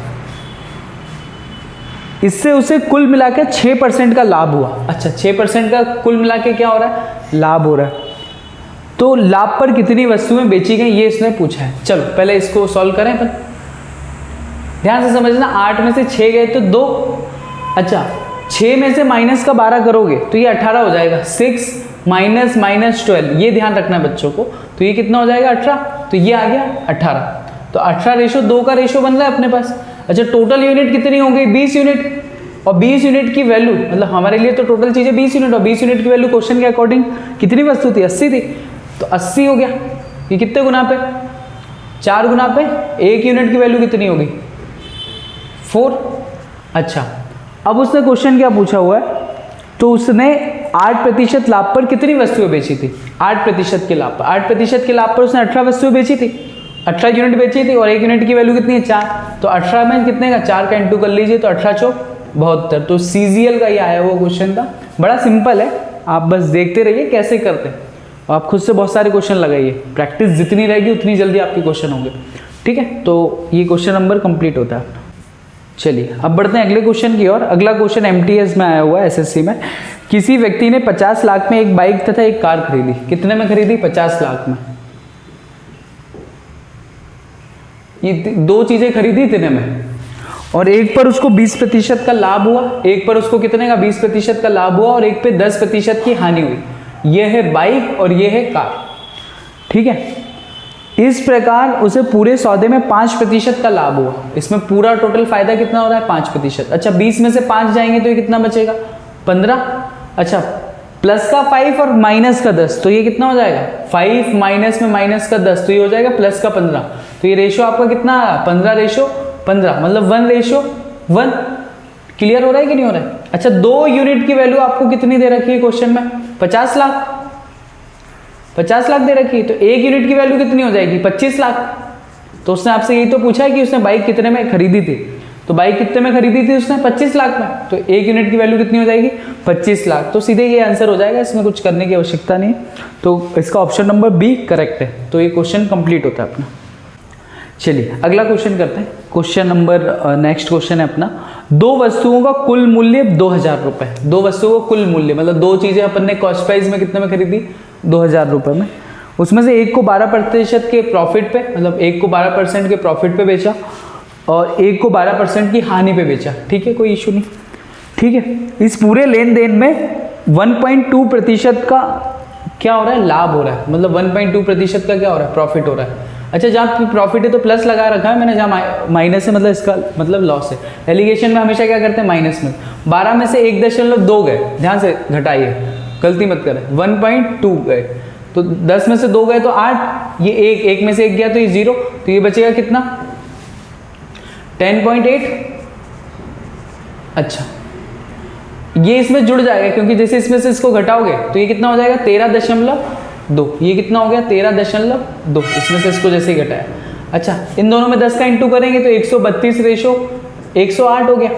इससे उसे कुल मिलाकर 6% का लाभ हुआ। अच्छा, 6% का कुल मिलाकर क्या हो रहा है? लाभ हो रहा है। तो लाभ पर कितनी वस्तुएं बेची गई ये इसने पूछा है। चलो पहले इसको सॉल्व करें अपन, ध्यान से समझना। 8 में से 6 गए तो 2। अच्छा 6 में से माइनस का 12 करोगे तो ये 18 हो जाएगा। 6 माइनस -12, ये ध्यान रखना है बच्चों को। तो ये कितना हो जाएगा? 18। तो ये आ गया 18। तो 18:2 का रेशो बन रहा है अपने पास। अच्छा टोटल यूनिट कितनी हो गई? 20 यूनिट। और 20 यूनिट की वैल्यू, मतलब हमारे लिए तो टोटल चीज़ें 20 यूनिट, और 20 यूनिट की वैल्यू क्वेश्चन के अकॉर्डिंग कितनी वस्तु थी? 80 थी। तो 80 हो गया। ये कितने गुना पे? 4 गुना पे। 1 यूनिट की वैल्यू कितनी होगी? 4। अच्छा अब उसने क्वेश्चन क्या पूछा हुआ है? तो उसने 8% लाभ पर कितनी वस्तुएं बेची थी? 8% के लाभ पर। 8% के लाभ पर उसने 18 वस्तुएं बेची थी, 18 यूनिट बेची थी, और 1 यूनिट की वैल्यू कितनी है? 4। तो 18 में कितने का? 4 का इंटू कर लीजिए, तो 18 चौक 72। तो CGL का ये आया वो क्वेश्चन था। बड़ा सिंपल है, आप बस देखते रहिए कैसे करते हैं। आप खुद से बहुत सारे क्वेश्चन लगाइए, प्रैक्टिस जितनी रहेगी उतनी जल्दी आपके क्वेश्चन होंगे। ठीक है, तो ये क्वेश्चन नंबर कंप्लीट होता है। चलिए अब बढ़ते हैं अगले क्वेश्चन की ओर। अगला क्वेश्चन MTS में आया हुआ है, SSC में। किसी व्यक्ति ने 50 लाख में एक बाइक तथा एक कार खरीदी। कितने में खरीदी? 50 लाख में। ये 2 चीजें खरीदी इतने में, और एक पर उसको 20% का लाभ हुआ, एक पर उसको कितने का? 20% का लाभ हुआ, और एक पे 10% की हानि हुई। यह है बाइक और यह है कार। ठीक है, इस प्रकार उसे पूरे सौदे में 5% का लाभ हुआ। इसमें पूरा टोटल फायदा कितना हो रहा है? 5%। अच्छा 20 में से 5 जाएंगे तो ये कितना बचेगा? 15। अच्छा प्लस का 5 और माइनस का 10, तो ये कितना हो जाएगा? 5 माइनस में माइनस का 10, तो ये हो जाएगा प्लस का 15। तो ये रेशो आपका कितना आ रहा है? 15:15, मतलब 1:1 1। क्लियर हो रहा है कि नहीं हो रहा है? अच्छा 2 यूनिट की वैल्यू आपको कितनी दे रखी है क्वेश्चन में? 50 लाख। 50 लाख दे रखी है, तो 1 यूनिट की वैल्यू कितनी हो जाएगी? 25 लाख। तो उसने आपसे यही तो पूछा है कि उसने बाइक कितने में खरीदी थी, तो बाइक कितने में खरीदी थी उसने? 25 लाख में। तो 1 यूनिट की वैल्यू कितनी हो जाएगी? 25 लाख। तो सीधे ये आंसर हो जाएगा, इसमें कुछ करने की आवश्यकता नहीं। तो इसका ऑप्शन नंबर बी करेक्ट है। तो ये क्वेश्चन कंप्लीट होता है अपना। चलिए अगला क्वेश्चन करते हैं। क्वेश्चन नंबर नेक्स्ट क्वेश्चन है अपना, 2 वस्तुओं का कुल मूल्य 2000 रुपये। 2 वस्तुओं का कुल मूल्य मतलब 2 चीज़ें अपन ने कॉस्ट प्राइस में कितने में खरीदी? 2000 रुपये में। उसमें से एक को 12% के प्रॉफिट पे, मतलब एक को 12% के प्रॉफिट पे बेचा और एक को 12% की हानि पे बेचा। ठीक है, कोई इशू नहीं। ठीक है, इस पूरे लेन देन में 1.2% का क्या हो रहा है? लाभ हो रहा है। मतलब 1.2% का क्या हो रहा है? प्रॉफिट हो रहा है। अच्छा, जहाँ प्रॉफिट है तो प्लस लगा रखा है मैंने, जहाँ माइनस है मतलब इसका मतलब लॉस है। एलिगेशन में हमेशा क्या करते हैं? माइनस में। 12 में से 1.2 गए, ध्यान से घटाइए, गलती मत करें। 1.2 गए तो 10 में से 2 गए तो 8, ये 1 में से 1 गया तो ये 0, तो ये बचेगा कितना? 10.8। अच्छा, ये इसमें जुड़ जाएगा क्योंकि जैसे इसमें से इसको घटाओगे तो ये कितना हो जाएगा? 13.2। ये कितना हो गया? 13.2। इसमें से इसको जैसे ही घटाया। अच्छा, इन दोनों में 10 का इंटू करेंगे तो 132 रेशो 108 हो गया।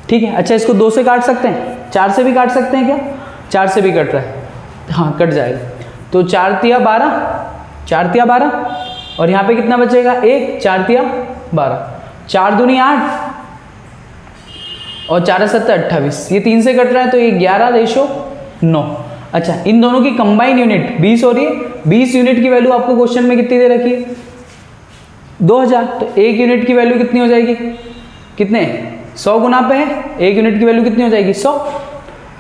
ठीक है। अच्छा, इसको 2 से काट सकते हैं, 4 से भी काट सकते हैं क्या? 4 से भी कट रहा है, हाँ कट जाएगा। तो 4 तिया 12, 4 तिया 12 और यहाँ पे कितना बचेगा? 1, 4 तिया 12, 4 दूनी 8 और 4 7 28। ये 3 से कट रहा है तो ये 11:9। अच्छा, इन दोनों की कंबाइन यूनिट 20 हो रही है। 20 यूनिट की वैल्यू आपको क्वेश्चन में कितनी दे रखी है? 2000। तो 1 यूनिट की वैल्यू कितनी हो जाएगी? कितने? 100 गुना पे है, 1 यूनिट की वैल्यू कितनी हो जाएगी? 100।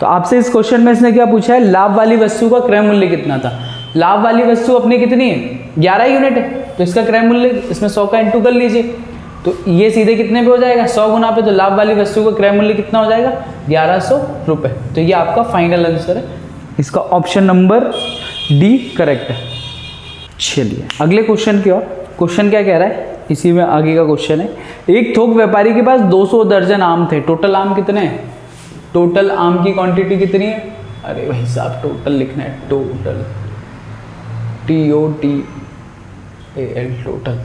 तो आपसे इस क्वेश्चन में इसने क्या पूछा है? लाभ वाली वस्तु का क्रय मूल्य कितना था? लाभ वाली वस्तु अपनी कितनी है? 11 यूनिट है, तो इसका क्रय मूल्य इसमें 100 का इंटू कर लीजिए, तो ये सीधे कितने पे हो जाएगा? 100 गुना पे। तो लाभ वाली वस्तु का क्रय मूल्य कितना हो जाएगा? 1100 रुपये। तो ये आपका फाइनल आंसर है, इसका ऑप्शन नंबर डी करेक्ट है। चलिए अगले क्वेश्चन की ओर। क्वेश्चन क्या कह रहा है, इसी में आगे का क्वेश्चन है। एक थोक व्यापारी के पास 200 दर्जन आम थे। टोटल आम कितने हैं? टोटल आम की क्वांटिटी कितनी है? अरे भाई साहब, टोटल लिखना है, टोटल, TOTAL, टोटल।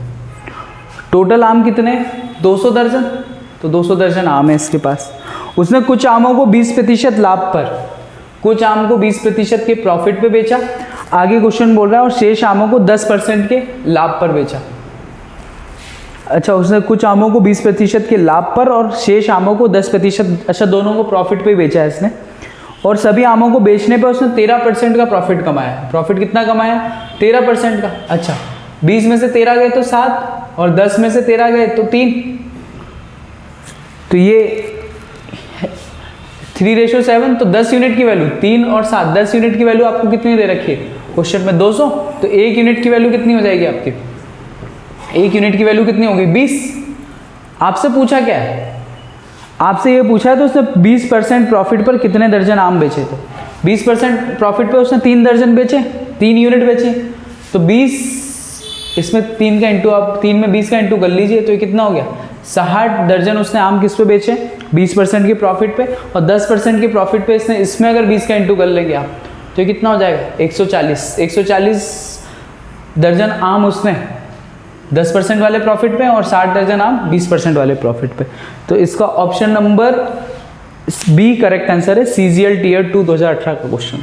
टोटल आम कितने? 200 दर्जन। तो 200 दर्जन आम है इसके पास। उसने कुछ आमों को 20% लाभ पर, कुछ आम को 20% के प्रॉफिट पे बेचा। आगे क्वेश्चन बोल रहा है और शेष आमों को 10% के लाभ पर बेचा। अच्छा, उसने कुछ आमों को 20% के लाभ पर और शेष आमों को 10%, अच्छा दोनों को प्रॉफिट पे बेचा है इसने। और सभी आमों को बेचने पे उसने 13% का प्रॉफिट कमाया। प्रॉफिट कितना कमाया? 13% का। अच्छा, 20 में से 13 गए तो 7 और 10 में से 13 गए तो 3। तो ये 3:7, तो 10 यूनिट की वैल्यू 3 और 7, 10 यूनिट की वैल्यू आपको कितनी दे रखी है क्वेश्चन में? 200। तो 1 यूनिट की वैल्यू कितनी हो जाएगी आपकी? 1 यूनिट की वैल्यू कितनी होगी? 20। आपसे पूछा क्या है? आपसे ये पूछा है तो उसने 20% प्रॉफिट पर कितने दर्जन आम बेचे थे? 20% प्रॉफिट पे उसने 3 दर्जन बेचे, 3 यूनिट बेचे। तो 20, इसमें 3 का इंटू, आप 3 में 20 का इंटू कर लीजिए, तो ये कितना हो गया? 60 दर्जन उसने आम किस पे बेचे? 20% के प्रॉफिट पे। और 10% के प्रॉफिट पे इसने, इसमें अगर 20 का इंटू कर लेंगे आप, तो ये कितना हो जाएगा? 140 दर्जन आम उसने 10% वाले प्रॉफिट पे और 60 दर्जन आम 20% वाले प्रॉफिट पे। तो इसका option number B correct answer है। CGL Tier 2 2018 का क्वेश्चन।